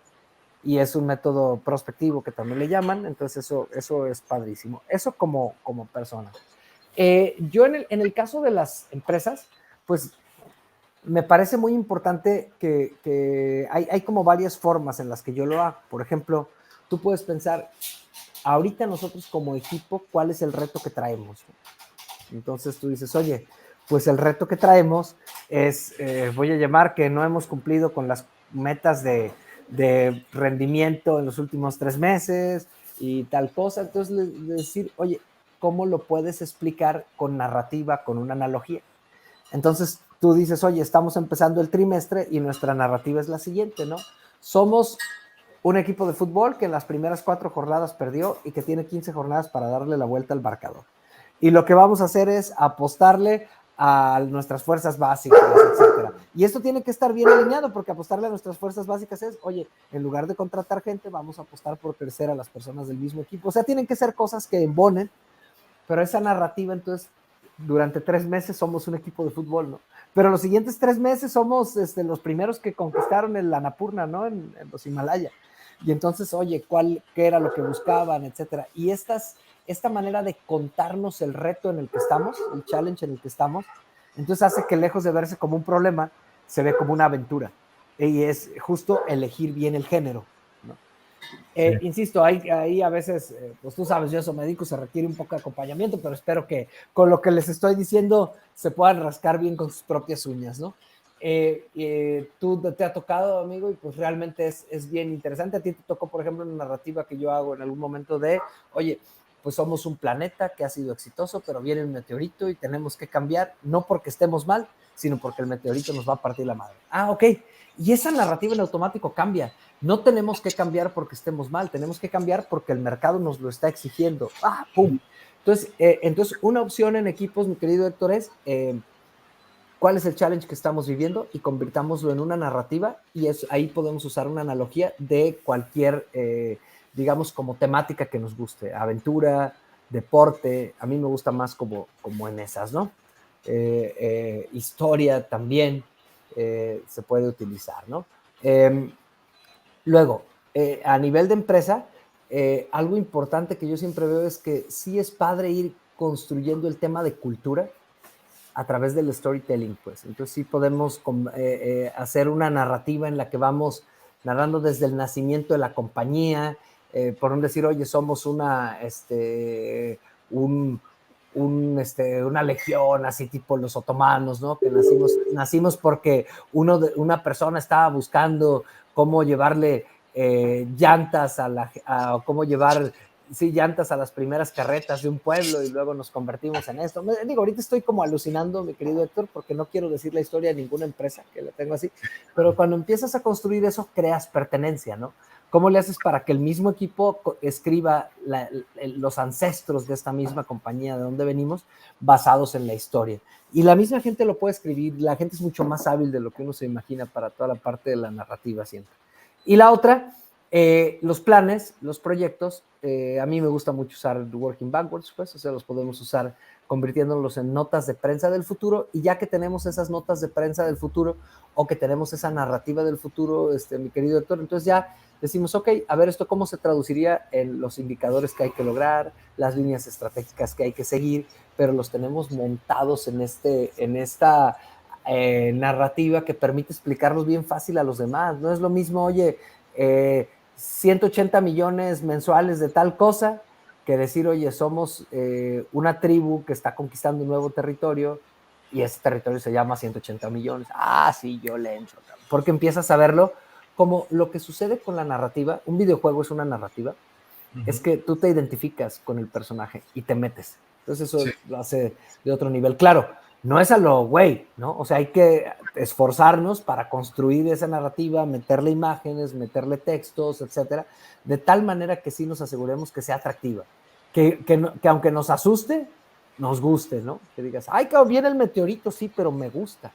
Y es un método prospectivo que también le llaman, entonces eso es padrísimo. Eso como persona. Yo en el caso de las empresas, pues me parece muy importante que hay como varias formas en las que yo lo hago. Por ejemplo, tú puedes pensar, ahorita nosotros como equipo, ¿cuál es el reto que traemos? Entonces tú dices, oye, pues el reto que traemos es, voy a llamar que no hemos cumplido con las metas de rendimiento en los últimos 3 meses, y tal cosa. Entonces, decir, oye, ¿cómo lo puedes explicar con narrativa, con una analogía? Entonces, tú dices, oye, estamos empezando el trimestre y nuestra narrativa es la siguiente, ¿no? Somos un equipo de fútbol que en las primeras 4 jornadas perdió y que tiene 15 jornadas para darle la vuelta al marcador. Y lo que vamos a hacer es apostarle a nuestras fuerzas básicas, etcétera. Y esto tiene que estar bien alineado, porque apostarle a nuestras fuerzas básicas es, oye, en lugar de contratar gente, vamos a apostar por crecer a las personas del mismo equipo. O sea, tienen que ser cosas que embonen, pero esa narrativa, entonces, durante 3 meses somos un equipo de fútbol, ¿no? Pero los siguientes 3 meses somos los primeros que conquistaron el Annapurna, ¿no? En los Himalaya. Y entonces, oye, ¿qué era lo que buscaban, etcétera? Y esta manera de contarnos el reto en el que estamos, el challenge en el que estamos, entonces hace que lejos de verse como un problema, se ve como una aventura. Y es justo elegir bien el género, ¿no? Sí. Insisto, ahí a veces, pues tú sabes, yo eso me dedico, se requiere un poco de acompañamiento, pero espero que con lo que les estoy diciendo se puedan rascar bien con sus propias uñas, ¿no? Tú te ha tocado, amigo, y pues realmente es bien interesante. A ti te tocó, por ejemplo, una narrativa que yo hago en algún momento de, oye, pues somos un planeta que ha sido exitoso, pero viene un meteorito y tenemos que cambiar, no porque estemos mal, sino porque el meteorito nos va a partir la madre. Ah, ok. Y esa narrativa en automático cambia. No tenemos que cambiar porque estemos mal, tenemos que cambiar porque el mercado nos lo está exigiendo. ¡Ah, pum! Entonces, una opción en equipos, mi querido Héctor, es cuál es el challenge que estamos viviendo y convirtámoslo en una narrativa y ahí podemos usar una analogía de cualquier, digamos, como temática que nos guste, aventura, deporte, a mí me gusta más como en esas, ¿no? Historia también se puede utilizar, ¿no? Luego, a nivel de empresa, algo importante que yo siempre veo es que sí es padre ir construyendo el tema de cultura a través del storytelling, pues. Entonces sí podemos hacer una narrativa en la que vamos narrando desde el nacimiento de la compañía, por no decir, oye, somos una legión, así tipo los otomanos, ¿no? Que nacimos porque una persona estaba buscando cómo llevarle llantas cómo llevar llantas a las primeras carretas de un pueblo y luego nos convertimos en esto. Digo, ahorita estoy como alucinando, mi querido Héctor, porque no quiero decir la historia de ninguna empresa que la tengo así, pero cuando empiezas a construir eso, creas pertenencia, ¿no? ¿Cómo le haces para que el mismo equipo escriba los ancestros de esta misma compañía, de dónde venimos, basados en la historia? Y la misma gente lo puede escribir, la gente es mucho más hábil de lo que uno se imagina para toda la parte de la narrativa siempre. Y la otra, los planes, los proyectos, a mí me gusta mucho usar working backwards, pues, o sea, los podemos usar convirtiéndolos en notas de prensa del futuro, y ya que tenemos esas notas de prensa del futuro, o que tenemos esa narrativa del futuro, mi querido Héctor, entonces ya decimos, ok, a ver, esto cómo se traduciría en los indicadores que hay que lograr, las líneas estratégicas que hay que seguir, pero los tenemos montados en esta narrativa que permite explicarlos bien fácil a los demás. No es lo mismo, oye, 180 millones mensuales de tal cosa, que decir, oye, somos una tribu que está conquistando un nuevo territorio y ese territorio se llama 180 millones. Ah, sí, yo le entro. Porque empiezas a verlo como lo que sucede con la narrativa. Un videojuego es una narrativa. Es que tú te identificas con el personaje y te metes. Entonces eso lo hace de otro nivel. Claro, no es a lo güey, ¿no? O sea, hay que esforzarnos para construir esa narrativa, meterle imágenes, meterle textos, etcétera, de tal manera que sí nos aseguremos que sea atractiva. Que aunque nos asuste, nos guste, ¿no? Que digas, ay, cabrón, viene el meteorito, sí, pero me gusta.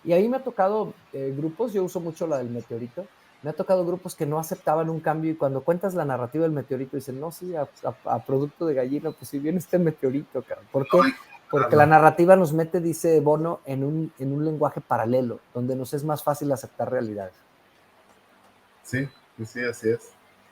Y ahí me ha tocado grupos, yo uso mucho la del meteorito, me ha tocado grupos que no aceptaban un cambio y cuando cuentas la narrativa del meteorito dicen, no, sí, a producto de gallina, pues si viene este meteorito, cabrón. ¿Por qué? Porque la narrativa nos mete, dice Bono, en un lenguaje paralelo, donde nos es más fácil aceptar realidades. Sí, sí, así es.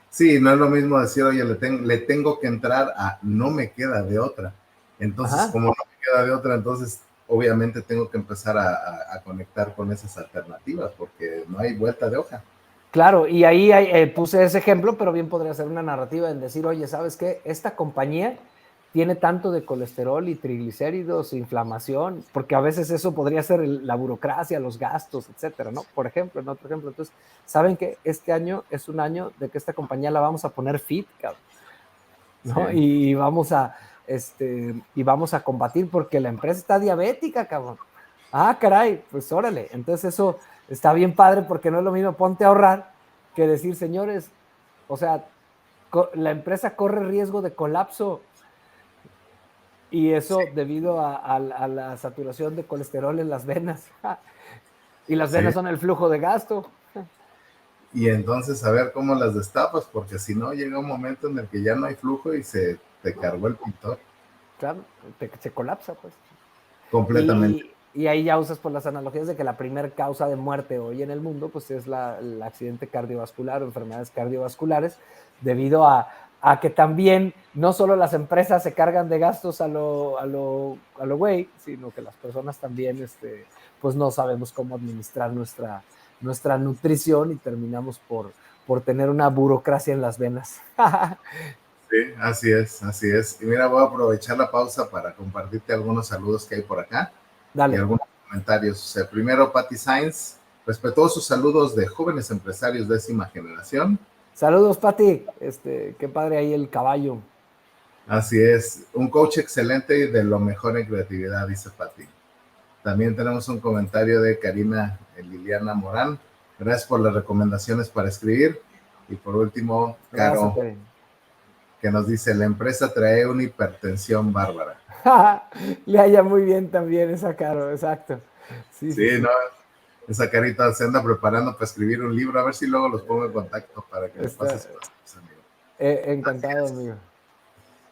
Sí, no es lo mismo decir, oye, le tengo que entrar a no me queda de otra. Entonces, como no me queda de otra, entonces obviamente tengo que empezar a conectar con esas alternativas porque no hay vuelta de hoja. Claro, y ahí puse ese ejemplo, pero bien podría ser una narrativa en decir, oye, ¿sabes qué? Esta compañía tiene tanto de colesterol y triglicéridos, inflamación, porque a veces eso podría ser la burocracia, los gastos, etcétera, ¿no? Por ejemplo, en otro ejemplo. Entonces, ¿saben qué? Este año es un año de que esta compañía la vamos a poner fit, cabrón. ¿no? Sí. Y vamos a combatir porque la empresa está diabética, cabrón. Ah, caray, pues órale. Entonces eso está bien padre porque no es lo mismo ponte a ahorrar que decir, señores, o sea, la empresa corre riesgo de colapso y eso debido a la saturación de colesterol en las venas. Y las Sí. venas son el flujo de gasto. Y entonces a ver cómo las destapas, porque si no llega un momento en el que ya no hay flujo y se te cargó el pintor Claro, se colapsa, pues. completamente. Y ahí ya usas por las analogías de que la primera causa de muerte hoy en el mundo pues es el accidente cardiovascular o enfermedades cardiovasculares debido a que también no solo las empresas se cargan de gastos a lo güey, sino que las personas también pues no sabemos cómo administrar nuestra nutrición y terminamos por tener una burocracia en las venas. Sí, así es, así es. Y mira, voy a aprovechar la pausa para compartirte algunos saludos que hay por acá y Dale. algunos comentarios. Primero, Patty Sainz, respetuosos saludos de jóvenes empresarios décima generación. Saludos, Pati. Qué padre ahí el caballo. Así es, un coach excelente y de lo mejor en creatividad, dice Patty. También tenemos un comentario de Karina Liliana Morán. Gracias por las recomendaciones para escribir. Y por último, Gracias, Caro, Pati. que nos dice, la empresa trae una hipertensión bárbara. Le haya muy bien también esa Caro, exacto. Sí, sí, Sí, sí. no, esa Carita se anda preparando para escribir un libro, a ver si luego los pongo en contacto para que le Está pases cosas, amigo. encantado, amigo.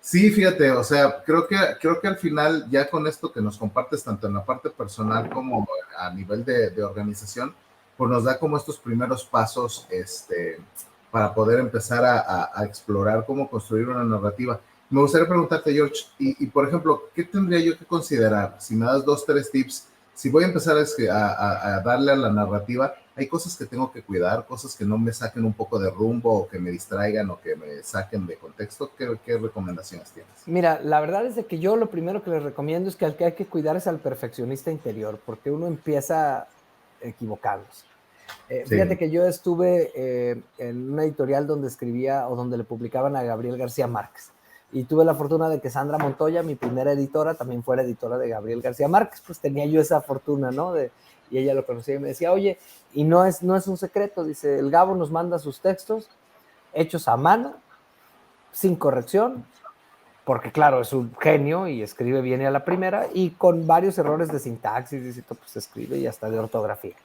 Sí, fíjate, o sea, creo que al final, ya con esto que nos compartes, tanto en la parte personal como a nivel de organización, pues nos da como estos primeros pasos para poder empezar a explorar cómo construir una narrativa. Me gustaría preguntarte, George, por ejemplo, ¿qué tendría yo que considerar? Si me das 2, 3 tips, si voy a empezar a darle a la narrativa, hay cosas que tengo que cuidar, cosas que no me saquen un poco de rumbo o que me distraigan o que me saquen de contexto. ¿Qué recomendaciones tienes? Mira, la verdad es de que yo lo primero que les recomiendo es que al que hay que cuidar es al perfeccionista interior, porque uno empieza equivocándose. Fíjate Sí, que yo estuve en una editorial donde escribía o donde le publicaban a Gabriel García Márquez. Y tuve la fortuna de que Sandra Montoya, mi primera editora, también fuera editora de Gabriel García Márquez. Pues tenía yo esa fortuna, ¿no? Y ella lo conocía y me decía, oye, y no es un secreto, dice, el Gabo nos manda sus textos hechos a mano, sin corrección, porque claro, es un genio y escribe bien a la primera, y con varios errores de sintaxis, y todo, pues escribe y hasta de ortografía.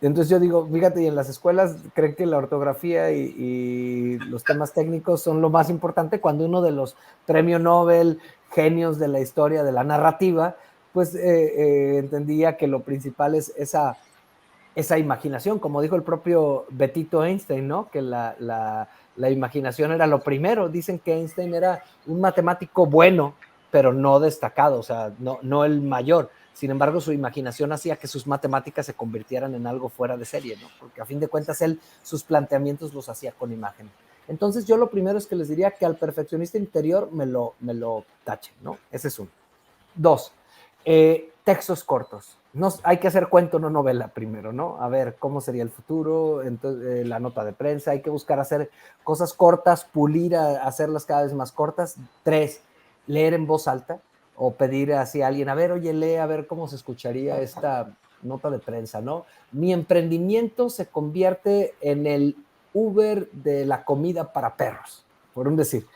Entonces yo digo, fíjate, y en las escuelas creen que la ortografía y los temas técnicos son lo más importante cuando uno de los premio Nobel, genios de la historia de la narrativa, pues entendía que lo principal es esa imaginación, como dijo el propio Betito Einstein, ¿no? Que la imaginación era lo primero. Dicen que Einstein era un matemático bueno, pero no destacado, o sea, no el mayor. Sin embargo, su imaginación hacía que sus matemáticas se convirtieran en algo fuera de serie, ¿no? Porque a fin de cuentas él sus planteamientos los hacía con imagen. Entonces yo lo primero es que les diría que al perfeccionista interior me lo tachen, ¿no? Ese es uno. Dos, textos cortos. No, hay que hacer cuento, no novela primero, ¿no? A ver cómo sería el futuro, entonces, la nota de prensa, hay que buscar hacer cosas cortas, pulir hacerlas cada vez más cortas. Tres, leer en voz alta o pedir así a alguien, a ver, oye, lee, a ver cómo se escucharía esta nota de prensa, ¿no? Mi emprendimiento se convierte en el Uber de la comida para perros, por un decir.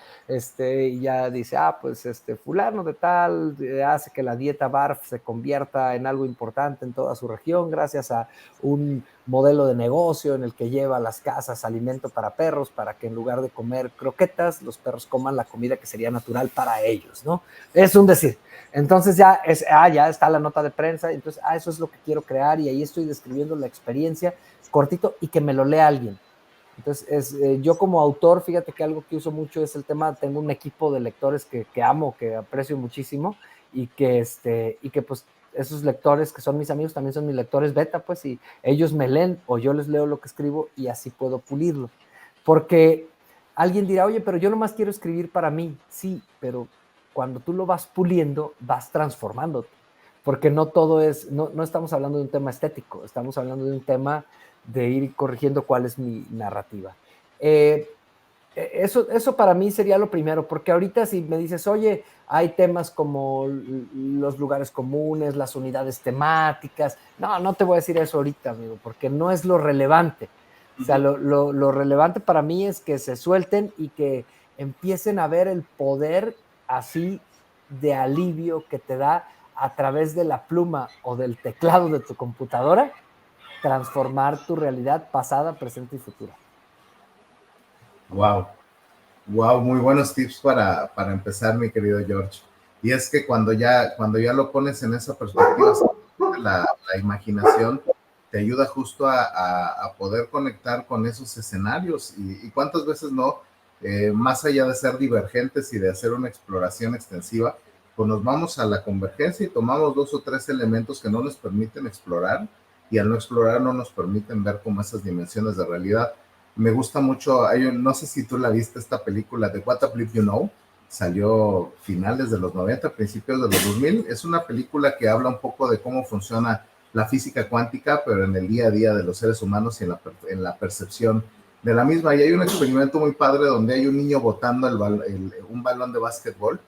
Y ya dice, pues fulano de tal hace que la dieta BARF se convierta en algo importante en toda su región gracias a un modelo de negocio en el que lleva a las casas alimento para perros para que en lugar de comer croquetas, los perros coman la comida que sería natural para ellos, ¿no? Es un decir. Entonces ya está la nota de prensa, entonces, eso es lo que quiero crear y ahí estoy describiendo la experiencia cortito y que me lo lea alguien. Entonces, yo como autor, fíjate que algo que uso mucho es el tema, tengo un equipo de lectores que amo, que aprecio muchísimo y que pues esos lectores que son mis amigos también son mis lectores beta, pues, y ellos me leen o yo les leo lo que escribo y así puedo pulirlo. Porque alguien dirá, oye, pero yo nomás quiero escribir para mí. Sí, pero cuando tú lo vas puliendo, vas transformándote. Porque no todo no estamos hablando de un tema estético, estamos hablando de un tema de ir corrigiendo cuál es mi narrativa. Eso para mí sería lo primero, porque ahorita si me dices, oye, hay temas como los lugares comunes, las unidades temáticas, no te voy a decir eso ahorita, amigo, porque no es lo relevante. O sea, lo relevante para mí es que se suelten y que empiecen a ver el poder así de alivio que te da a través de la pluma o del teclado de tu computadora, transformar tu realidad pasada, presente y futura. Wow. Wow, muy buenos tips para empezar, mi querido George. Y es que cuando ya lo pones en esa perspectiva, la imaginación te ayuda justo a poder conectar con esos escenarios. Y cuántas veces no, más allá de ser divergentes y de hacer una exploración extensiva, pues nos vamos a la convergencia y tomamos dos o tres elementos que no nos permiten explorar y al no explorar no nos permiten ver como esas dimensiones de realidad. Me gusta mucho, no sé si tú la viste, esta película de What a Bleep You Know, salió finales de los 90, principios de los 2000. Es una película que habla un poco de cómo funciona la física cuántica, pero en el día a día de los seres humanos y en la percepción de la misma. Y hay un experimento muy padre donde hay un niño botando un balón de básquetbol,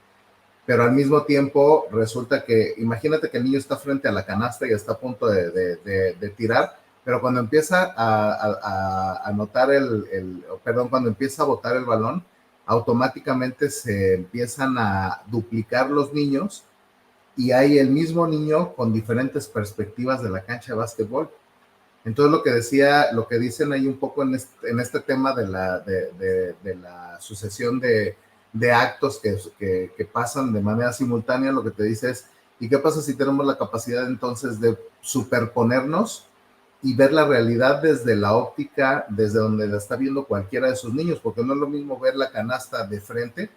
pero al mismo tiempo resulta que, imagínate que el niño está frente a la canasta y está a punto de tirar, pero cuando empieza a notar perdón, cuando empieza a botar el balón, automáticamente se empiezan a duplicar los niños y hay el mismo niño con diferentes perspectivas de la cancha de básquetbol. Entonces lo que dicen ahí un poco en este tema de la sucesión de actos que pasan de manera simultánea, lo que te dice es, ¿y qué pasa si tenemos la capacidad entonces de superponernos y ver la realidad desde la óptica, desde donde la está viendo cualquiera de sus niños? Porque no es lo mismo ver la canasta de frente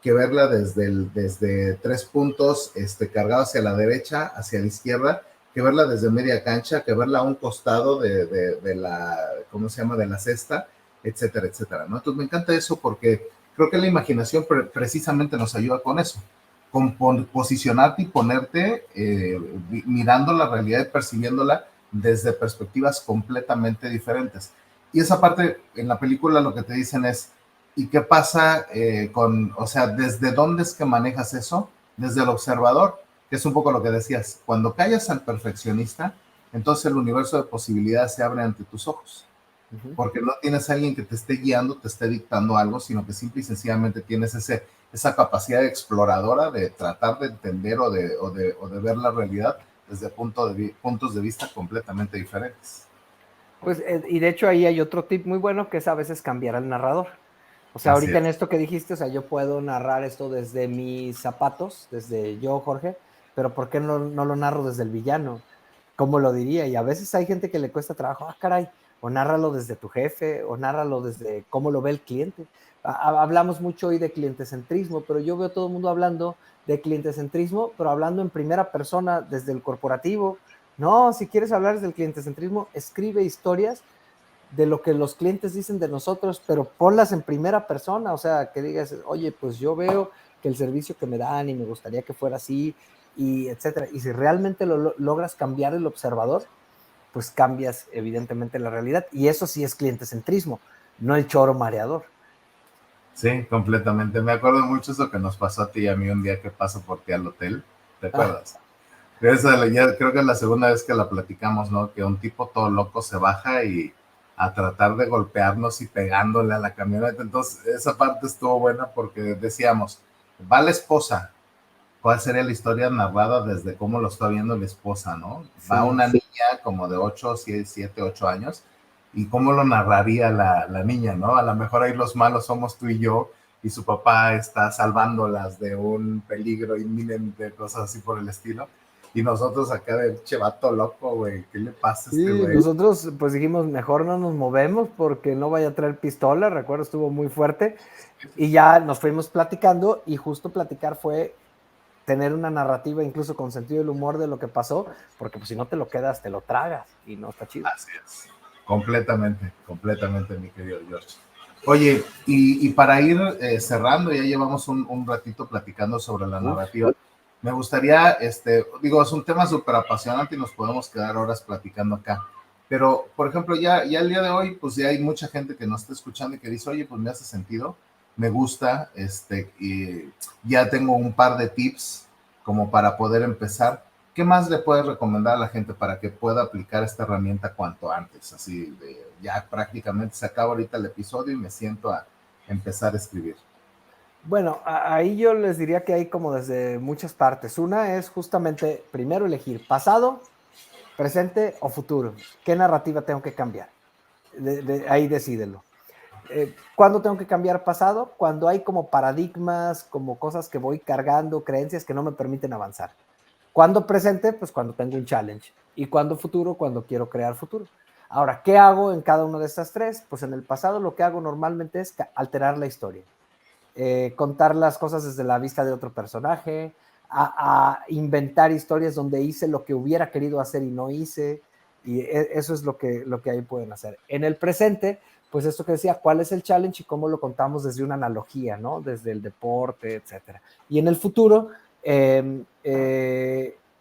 que verla desde 3 puntos, cargado hacia la derecha, hacia la izquierda, que verla desde media cancha, que verla a un costado de la, ¿cómo se llama?, de la cesta, etcétera, etcétera, ¿no? Entonces me encanta eso porque creo que la imaginación precisamente nos ayuda con eso, con posicionarte y ponerte mirando la realidad y percibiéndola desde perspectivas completamente diferentes. Y esa parte, en la película lo que te dicen es, ¿y qué pasa o sea, desde dónde es que manejas eso? Desde el observador, que es un poco lo que decías. Cuando callas al perfeccionista, entonces el universo de posibilidades se abre ante tus ojos. Porque no tienes a alguien que te esté guiando, te esté dictando algo, sino que simple y sencillamente tienes esa capacidad exploradora de tratar de entender o de ver la realidad desde puntos de vista completamente diferentes. Pues, y de hecho ahí hay otro tip muy bueno que es a veces cambiar al narrador. O sea, Así ahorita en es. esto que dijiste, o sea, yo puedo narrar esto desde mis zapatos, desde yo, Jorge, pero ¿por qué no lo narro desde el villano? ¿Cómo lo diría? Y a veces hay gente que le cuesta trabajo, caray, o nárralo desde tu jefe, o nárralo desde cómo lo ve el cliente. Hablamos mucho hoy de clientecentrismo, pero yo veo a todo el mundo hablando de clientecentrismo, pero hablando en primera persona desde el corporativo. No, si quieres hablar del clientecentrismo, escribe historias de lo que los clientes dicen de nosotros, pero ponlas en primera persona, o sea, que digas, oye, pues yo veo que el servicio que me dan y me gustaría que fuera así, y etcétera. Y si realmente logras cambiar el observador, pues cambias evidentemente la realidad. Y eso sí es clientecentrismo, no el choro mareador. Sí, completamente. Me acuerdo mucho eso que nos pasó a ti y a mí un día que paso por ti al hotel. ¿Te acuerdas? Ya creo que es la segunda vez que la platicamos, ¿no? Que un tipo todo loco se baja y a tratar de golpearnos y pegándole a la camioneta. Entonces, esa parte estuvo buena porque decíamos, va la esposa, ¿cuál sería la historia narrada desde cómo lo está viendo la esposa, ¿no? Va Sí, una niña como de 8, 7, 8 años y cómo lo narraría la niña, ¿no? A lo mejor ahí los malos somos tú y yo y su papá está salvándolas de un peligro inminente, cosas así por el estilo. Y nosotros acá de che vato loco, güey, ¿qué le pasa a este sí, güey? nosotros pues dijimos, mejor no nos movemos porque no vaya a traer pistola, recuerdo, estuvo muy fuerte. Y ya nos fuimos platicando y justo platicar fue tener una narrativa incluso con sentido del humor de lo que pasó, porque pues si no te lo quedas, te lo tragas y no está chido. Así es. Completamente, completamente, mi querido George. Oye, y para ir cerrando, ya llevamos un ratito platicando sobre la Uf. narrativa. Me gustaría, digo, es un tema súper apasionante y nos podemos quedar horas platicando acá. Pero, por ejemplo, ya el día de hoy, pues ya hay mucha gente que nos está escuchando y que dice, oye, pues me hace sentido, me gusta, y ya tengo un par de tips como para poder empezar. ¿Qué más le puedes recomendar a la gente para que pueda aplicar esta herramienta cuanto antes? Así de, ya prácticamente se acaba ahorita el episodio y me siento a empezar a escribir. Bueno, ahí yo les diría que hay como desde muchas partes. Una es justamente primero elegir pasado, presente o futuro. ¿Qué narrativa tengo que cambiar? Ahí decídelo. ¿Cuándo tengo que cambiar pasado? Cuando hay como paradigmas, como cosas que voy cargando, creencias que no me permiten avanzar. ¿Cuándo presente? Pues cuando tengo un challenge. ¿Y cuándo futuro? Cuando quiero crear futuro. Ahora, ¿qué hago en cada una de estas tres? Pues en el pasado lo que hago normalmente es alterar la historia. Contar las cosas desde la vista de otro personaje, a inventar historias donde hice lo que hubiera querido hacer y no hice, y eso es lo que ahí pueden hacer. En el presente, pues esto que decía, ¿cuál es el challenge y cómo lo contamos desde una analogía, ¿no? Desde el deporte, etcétera. Y en el futuro,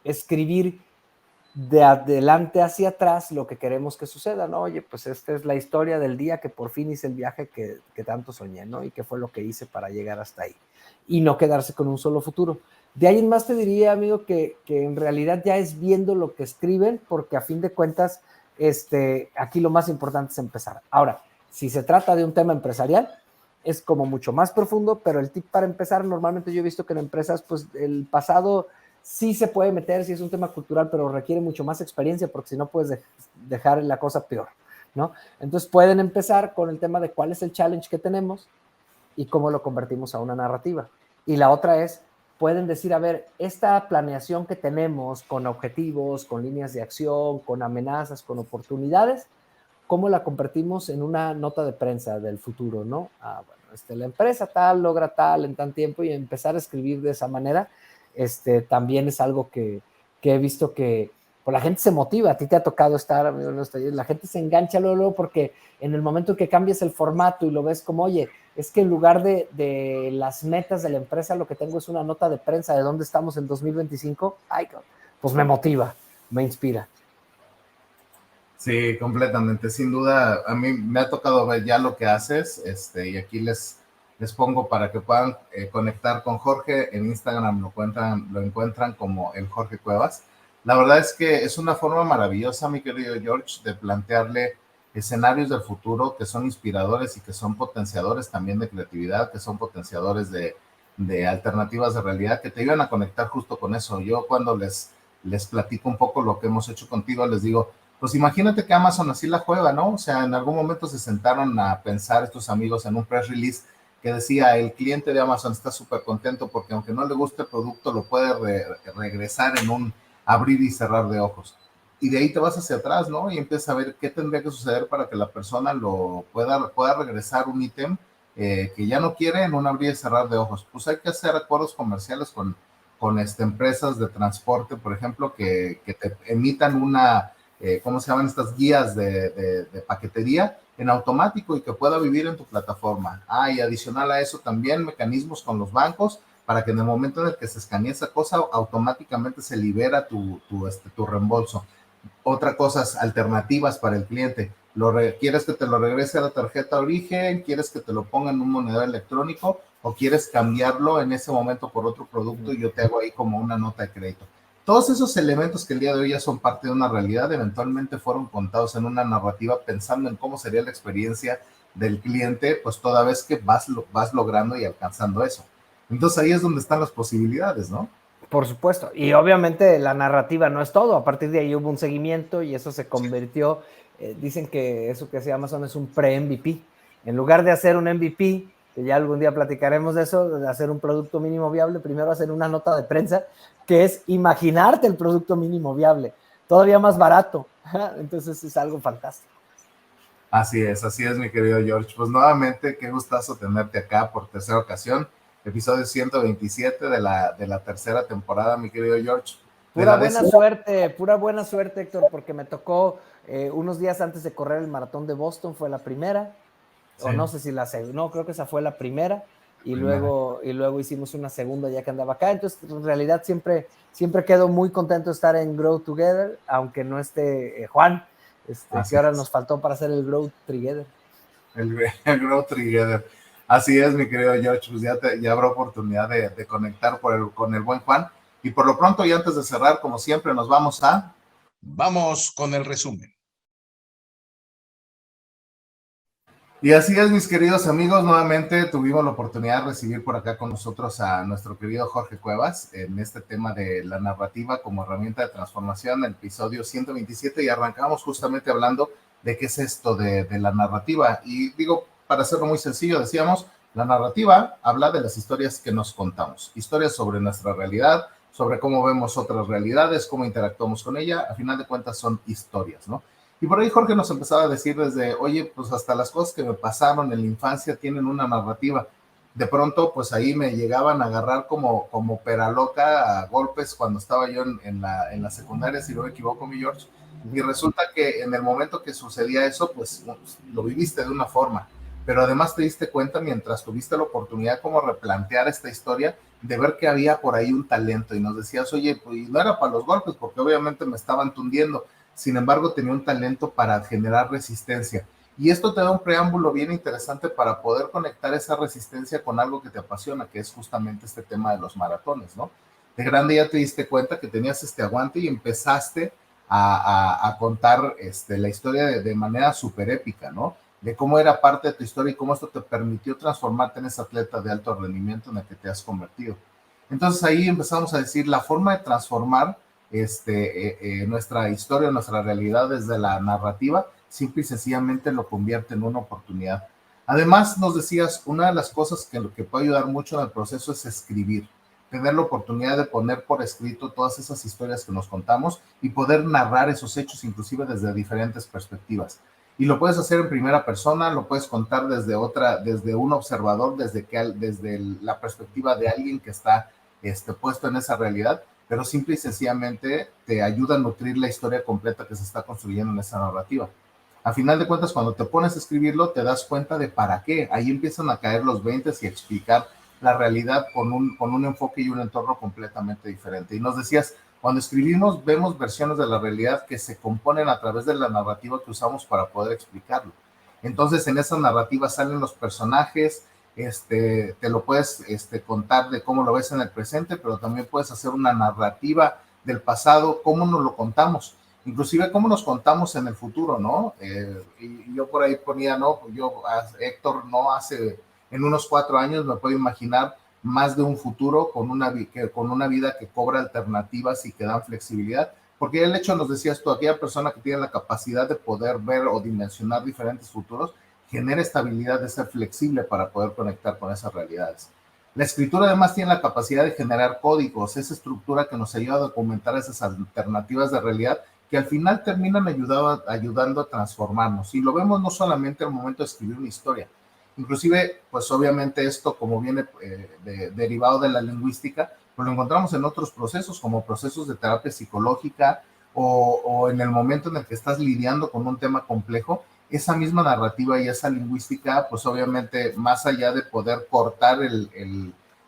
escribir de adelante hacia atrás lo que queremos que suceda, ¿no? Oye, pues esta es la historia del día que por fin hice el viaje que tanto soñé, ¿no? Y qué fue lo que hice para llegar hasta ahí. Y no quedarse con un solo futuro. De ahí en más te diría, amigo, que en realidad ya es viendo lo que escriben, porque a fin de cuentas, aquí lo más importante es empezar. Ahora, si se trata de un tema empresarial, es como mucho más profundo, pero el tip para empezar, normalmente yo he visto que en empresas, pues el pasado sí se puede meter, si es un tema cultural, pero requiere mucho más experiencia porque si no puedes dejar la cosa peor, ¿no? Entonces pueden empezar con el tema de cuál es el challenge que tenemos y cómo lo convertimos a una narrativa. Y la otra es, pueden decir, a ver, esta planeación que tenemos con objetivos, con líneas de acción, con amenazas, con oportunidades, ¿cómo la convertimos en una nota de prensa del futuro, no? Bueno, la empresa tal logra tal en tan tiempo y empezar a escribir de esa manera, también es algo que he visto que pues, la gente se motiva. A ti te ha tocado estar, amigo, la gente se engancha luego porque en el momento que cambias el formato y lo ves como, oye, es que en lugar de las metas de la empresa, lo que tengo es una nota de prensa de dónde estamos en 2025, ay, pues me motiva, me inspira. Sí, completamente. Sin duda, a mí me ha tocado ver ya lo que haces, y aquí les pongo para que puedan conectar con Jorge. En Instagram lo encuentran como el Jorge Cuevas. La verdad es que es una forma maravillosa, mi querido George, de plantearle escenarios del futuro que son inspiradores y que son potenciadores también de creatividad, que son potenciadores de alternativas de realidad, que te ayudan a conectar justo con eso. Yo cuando les platico un poco lo que hemos hecho contigo, les digo, pues imagínate que Amazon así la juega, ¿no? O sea, en algún momento se sentaron a pensar estos amigos en un press release que decía, el cliente de Amazon está súper contento porque aunque no le guste el producto, lo puede regresar en un abrir y cerrar de ojos. Y de ahí te vas hacia atrás, ¿no? Y empiezas a ver qué tendría que suceder para que la persona lo pueda regresar un ítem que ya no quiere en un abrir y cerrar de ojos. Pues hay que hacer acuerdos comerciales con empresas de transporte, por ejemplo, que te emitan ¿cómo se llaman estas guías de paquetería en automático y que pueda vivir en tu plataforma? Y adicional a eso también mecanismos con los bancos para que en el momento en el que se escanee esa cosa, automáticamente se libera tu reembolso. Otra cosa, alternativas para el cliente. ¿Quieres que te lo regrese a la tarjeta de origen? ¿Quieres que te lo ponga en un monedero electrónico? ¿O quieres cambiarlo en ese momento por otro producto y yo te hago ahí como una nota de crédito? Todos esos elementos que el día de hoy ya son parte de una realidad, eventualmente fueron contados en una narrativa pensando en cómo sería la experiencia del cliente, pues toda vez que vas logrando y alcanzando eso. Entonces ahí es donde están las posibilidades, ¿no? Por supuesto. Y obviamente la narrativa no es todo. A partir de ahí hubo un seguimiento y eso se convirtió, dicen que eso que hace Amazon es un pre-MVP. En lugar de hacer un MVP, que ya algún día platicaremos de eso, de hacer un producto mínimo viable, primero hacer una nota de prensa, que es imaginarte el producto mínimo viable, todavía más barato. Entonces es algo fantástico. Así es, mi querido George. Pues nuevamente, qué gustazo tenerte acá por tercera ocasión. Episodio 127 de la tercera temporada, mi querido George. Pura buena suerte, Héctor, porque me tocó unos días antes de correr el maratón de Boston, fue la primera, Sí, o no sé si la segunda, no, creo que esa fue la primera, primera. y luego hicimos una segunda ya que andaba acá. Entonces, en realidad siempre quedo muy contento de estar en Grow Together, aunque no esté Juan. que ahora nos faltó para hacer el Grow Together. El Grow Together. Así es, mi querido George, pues ya habrá oportunidad de conectar con el buen Juan. Y por lo pronto, y antes de cerrar, como siempre, nos vamos con el resumen. Y así es, mis queridos amigos, nuevamente tuvimos la oportunidad de recibir por acá con nosotros a nuestro querido Jorge Cuevas en este tema de la narrativa como herramienta de transformación, el episodio 127, y arrancamos justamente hablando de qué es esto de la narrativa. Y digo, para hacerlo muy sencillo, decíamos, la narrativa habla de las historias que nos contamos, historias sobre nuestra realidad, sobre cómo vemos otras realidades, cómo interactuamos con ella, a final de cuentas son historias, ¿no? Y por ahí Jorge nos empezaba a decir desde, oye, pues hasta las cosas que me pasaron en la infancia tienen una narrativa. De pronto, pues ahí me llegaban a agarrar como pera loca a golpes cuando estaba yo en la secundaria, si no me equivoco, mi George. Y resulta que en el momento que sucedía eso, pues lo viviste de una forma. Pero además te diste cuenta mientras tuviste la oportunidad como replantear esta historia, de ver que había por ahí un talento. Y nos decías, oye, pues no era para los golpes, porque obviamente me estaban tundiendo. Sin embargo, tenía un talento para generar resistencia. Y esto te da un preámbulo bien interesante para poder conectar esa resistencia con algo que te apasiona, que es justamente este tema de los maratones, ¿no? De grande ya te diste cuenta que tenías este aguante y empezaste a contar la historia de manera súper épica, ¿no? De cómo era parte de tu historia y cómo esto te permitió transformarte en ese atleta de alto rendimiento en el que te has convertido. Entonces ahí empezamos a decir la forma de transformar nuestra historia, nuestra realidad desde la narrativa, simple y sencillamente lo convierte en una oportunidad. Además, nos decías, una de las cosas que puede ayudar mucho en el proceso es escribir, tener la oportunidad de poner por escrito todas esas historias que nos contamos y poder narrar esos hechos inclusive desde diferentes perspectivas. Y lo puedes hacer en primera persona, lo puedes contar desde un observador, desde la perspectiva de alguien que está puesto en esa realidad, pero simple y sencillamente te ayuda a nutrir la historia completa que se está construyendo en esa narrativa. A final de cuentas, cuando te pones a escribirlo, te das cuenta de para qué. Ahí empiezan a caer los 20 y a explicar la realidad con un enfoque y un entorno completamente diferente. Y nos decías, cuando escribimos, vemos versiones de la realidad que se componen a través de la narrativa que usamos para poder explicarlo. Entonces, en esa narrativa salen los personajes, te lo puedes contar de cómo lo ves en el presente, pero también puedes hacer una narrativa del pasado, cómo nos lo contamos, inclusive cómo nos contamos en el futuro, ¿no? Y yo por ahí ponía, ¿no? Héctor, no hace, en unos 4 años me puedo imaginar más de un futuro con una vida que cobra alternativas y que dan flexibilidad, porque el hecho, nos decías tú, aquella persona que tiene la capacidad de poder ver o dimensionar diferentes futuros, genera estabilidad de ser flexible para poder conectar con esas realidades. La escritura además tiene la capacidad de generar códigos, esa estructura que nos ayuda a documentar esas alternativas de realidad que al final terminan ayudando a transformarnos. Y lo vemos no solamente al momento de escribir una historia, inclusive, pues obviamente esto, como viene derivado de la lingüística, pues lo encontramos en otros procesos, como procesos de terapia psicológica o en el momento en el que estás lidiando con un tema complejo, esa misma narrativa y esa lingüística, pues obviamente, más allá de poder cortar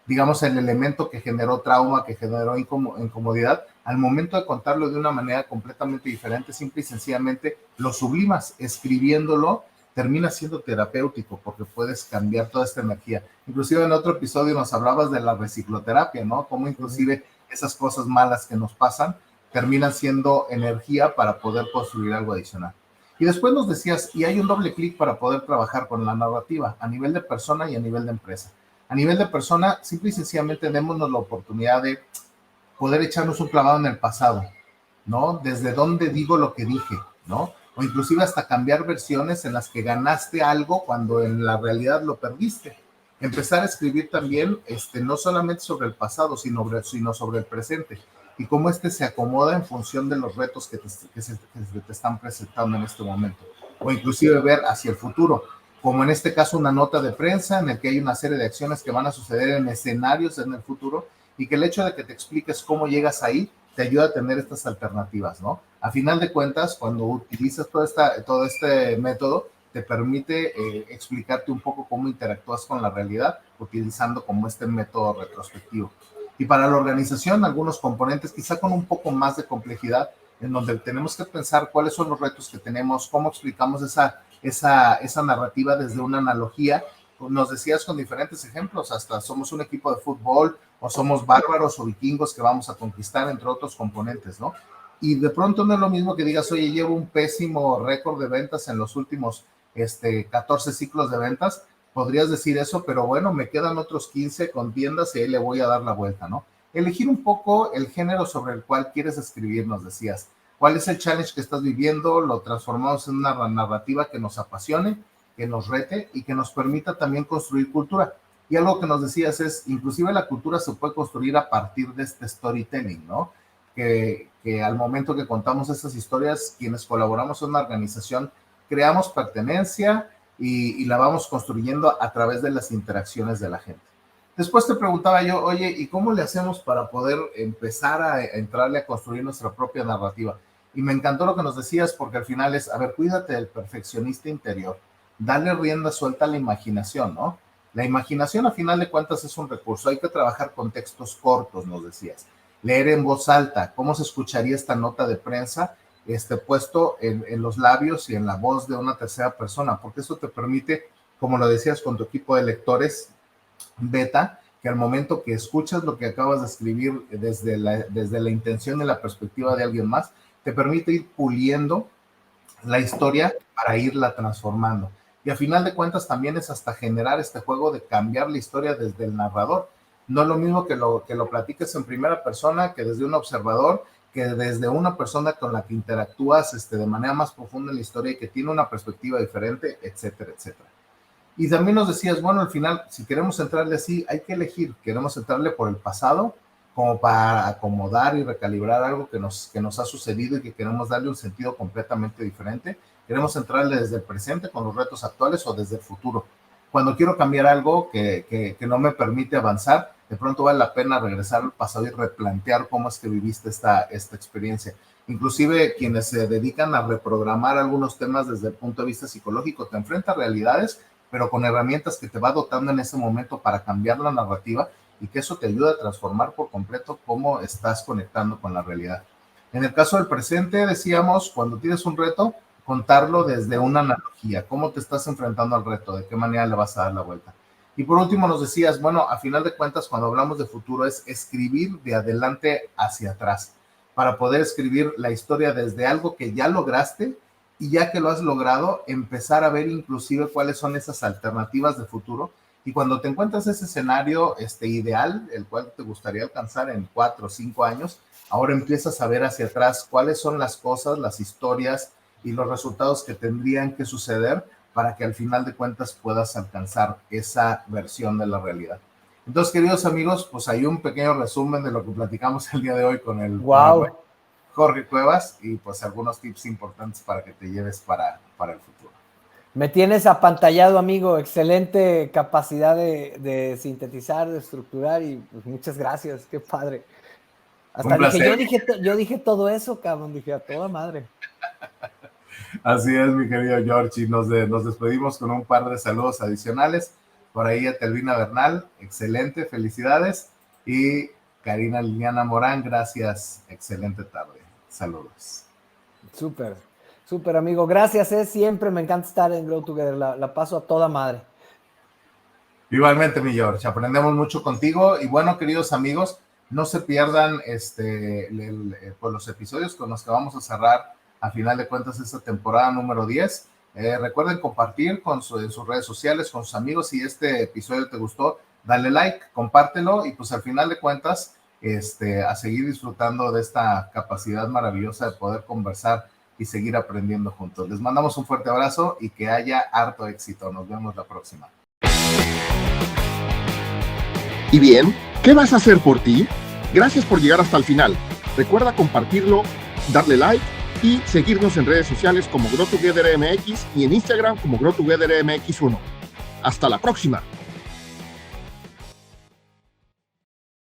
digamos, el elemento que generó trauma, que generó incomodidad, al momento de contarlo de una manera completamente diferente, simple y sencillamente lo sublimas, escribiéndolo, termina siendo terapéutico porque puedes cambiar toda esta energía. Inclusive en otro episodio nos hablabas de la recicloterapia, ¿no? Cómo inclusive esas cosas malas que nos pasan terminan siendo energía para poder construir algo adicional. Y después nos decías, y hay un doble clic para poder trabajar con la narrativa a nivel de persona y a nivel de empresa. A nivel de persona, simple y sencillamente démonos la oportunidad de poder echarnos un clavado en el pasado, ¿no? Desde dónde digo lo que dije, ¿no? O inclusive hasta cambiar versiones en las que ganaste algo cuando en la realidad lo perdiste. Empezar a escribir también, no solamente sobre el pasado, sino sobre el presente y cómo se acomoda en función de los retos que te están presentando en este momento. O inclusive ver hacia el futuro, como en este caso una nota de prensa en el que hay una serie de acciones que van a suceder en escenarios en el futuro y que el hecho de que te expliques cómo llegas ahí te ayuda a tener estas alternativas, ¿no? A final de cuentas, cuando utilizas todo este método, te permite explicarte un poco cómo interactúas con la realidad utilizando como este método retrospectivo. Y para la organización, algunos componentes quizá con un poco más de complejidad, en donde tenemos que pensar cuáles son los retos que tenemos, cómo explicamos esa narrativa desde una analogía. Nos decías con diferentes ejemplos, hasta somos un equipo de fútbol, o somos bárbaros o vikingos que vamos a conquistar, entre otros componentes, ¿no? Y de pronto no es lo mismo que digas, oye, llevo un pésimo récord de ventas en los últimos 14 ciclos de ventas. Podrías decir eso, pero bueno, me quedan otros 15 con tiendas y ahí le voy a dar la vuelta, ¿no? Elegir un poco el género sobre el cual quieres escribir, nos decías. ¿Cuál es el challenge que estás viviendo? Lo transformamos en una narrativa que nos apasione, que nos rete y que nos permita también construir cultura. Y algo que nos decías es, inclusive la cultura se puede construir a partir de este storytelling, ¿no? Que al momento que contamos estas historias, quienes colaboramos en una organización, creamos pertenencia y la vamos construyendo a través de las interacciones de la gente. Después te preguntaba yo, oye, ¿y cómo le hacemos para poder empezar a entrarle a construir nuestra propia narrativa? Y me encantó lo que nos decías, porque al final es, a ver, cuídate del perfeccionista interior, dale rienda suelta a la imaginación, ¿no? La imaginación, a final de cuentas, es un recurso. Hay que trabajar con textos cortos, nos decías. Leer en voz alta, ¿cómo se escucharía esta nota de prensa puesto en los labios y en la voz de una tercera persona? Porque eso te permite, como lo decías con tu equipo de lectores beta, que al momento que escuchas lo que acabas de escribir desde la intención y la perspectiva de alguien más, te permite ir puliendo la historia para irla transformando. Y a final de cuentas también es hasta generar este juego de cambiar la historia desde el narrador. No es lo mismo que lo platiques en primera persona, que desde un observador, que desde una persona con la que interactúas de manera más profunda en la historia y que tiene una perspectiva diferente, etcétera, etcétera. Y también nos decías, bueno, al final, si queremos entrarle así, hay que elegir. Queremos entrarle por el pasado, como para acomodar y recalibrar algo que nos ha sucedido y que queremos darle un sentido completamente diferente. Queremos entrarle desde el presente con los retos actuales o desde el futuro. Cuando quiero cambiar algo que no me permite avanzar, de pronto vale la pena regresar al pasado y replantear cómo es que viviste esta experiencia. Inclusive quienes se dedican a reprogramar algunos temas desde el punto de vista psicológico, te enfrentas a realidades, pero con herramientas que te va dotando en ese momento para cambiar la narrativa y que eso te ayuda a transformar por completo cómo estás conectando con la realidad. En el caso del presente, decíamos, cuando tienes un reto, contarlo desde una analogía. ¿Cómo te estás enfrentando al reto? ¿De qué manera le vas a dar la vuelta? Y por último nos decías, bueno, a final de cuentas, cuando hablamos de futuro, es escribir de adelante hacia atrás, para poder escribir la historia desde algo que ya lograste y ya que lo has logrado, empezar a ver inclusive cuáles son esas alternativas de futuro. Y cuando te encuentras ese escenario ideal, el cual te gustaría alcanzar en 4 o 5 años, ahora empiezas a ver hacia atrás cuáles son las cosas, las historias y los resultados que tendrían que suceder para que al final de cuentas puedas alcanzar esa versión de la realidad. Entonces, queridos amigos, pues hay un pequeño resumen de lo que platicamos el día de hoy con el Jorge Cuevas y pues algunos tips importantes para que te lleves para el futuro. Me tienes apantallado, amigo. Excelente capacidad de sintetizar, de estructurar y pues muchas gracias. Qué padre. Hasta yo dije todo eso, cabrón. Dije a toda madre. Así es, mi querido George. Y nos despedimos con un par de saludos adicionales. Por ahí a Telvina Bernal, excelente, felicidades. Y Karina Liliana Morán, gracias, excelente tarde. Saludos. Súper, amigo. Gracias, siempre me encanta estar en Grow Together. La paso a toda madre. Igualmente, mi George. Aprendemos mucho contigo. Y bueno, queridos amigos, no se pierdan pues los episodios con los que vamos a cerrar a final de cuentas esta temporada número 10. Recuerden compartir en sus redes sociales con sus amigos. Si este episodio te gustó, dale like, compártelo y pues al final de cuentas a seguir disfrutando de esta capacidad maravillosa de poder conversar y seguir aprendiendo juntos. Les mandamos un fuerte abrazo y que haya harto éxito. Nos vemos la próxima. Y bien, ¿qué vas a hacer por ti? Gracias por llegar hasta el final. Recuerda compartirlo, darle like y seguirnos en redes sociales como Grow Together MX y en Instagram como Grow Together MX1. Hasta la próxima.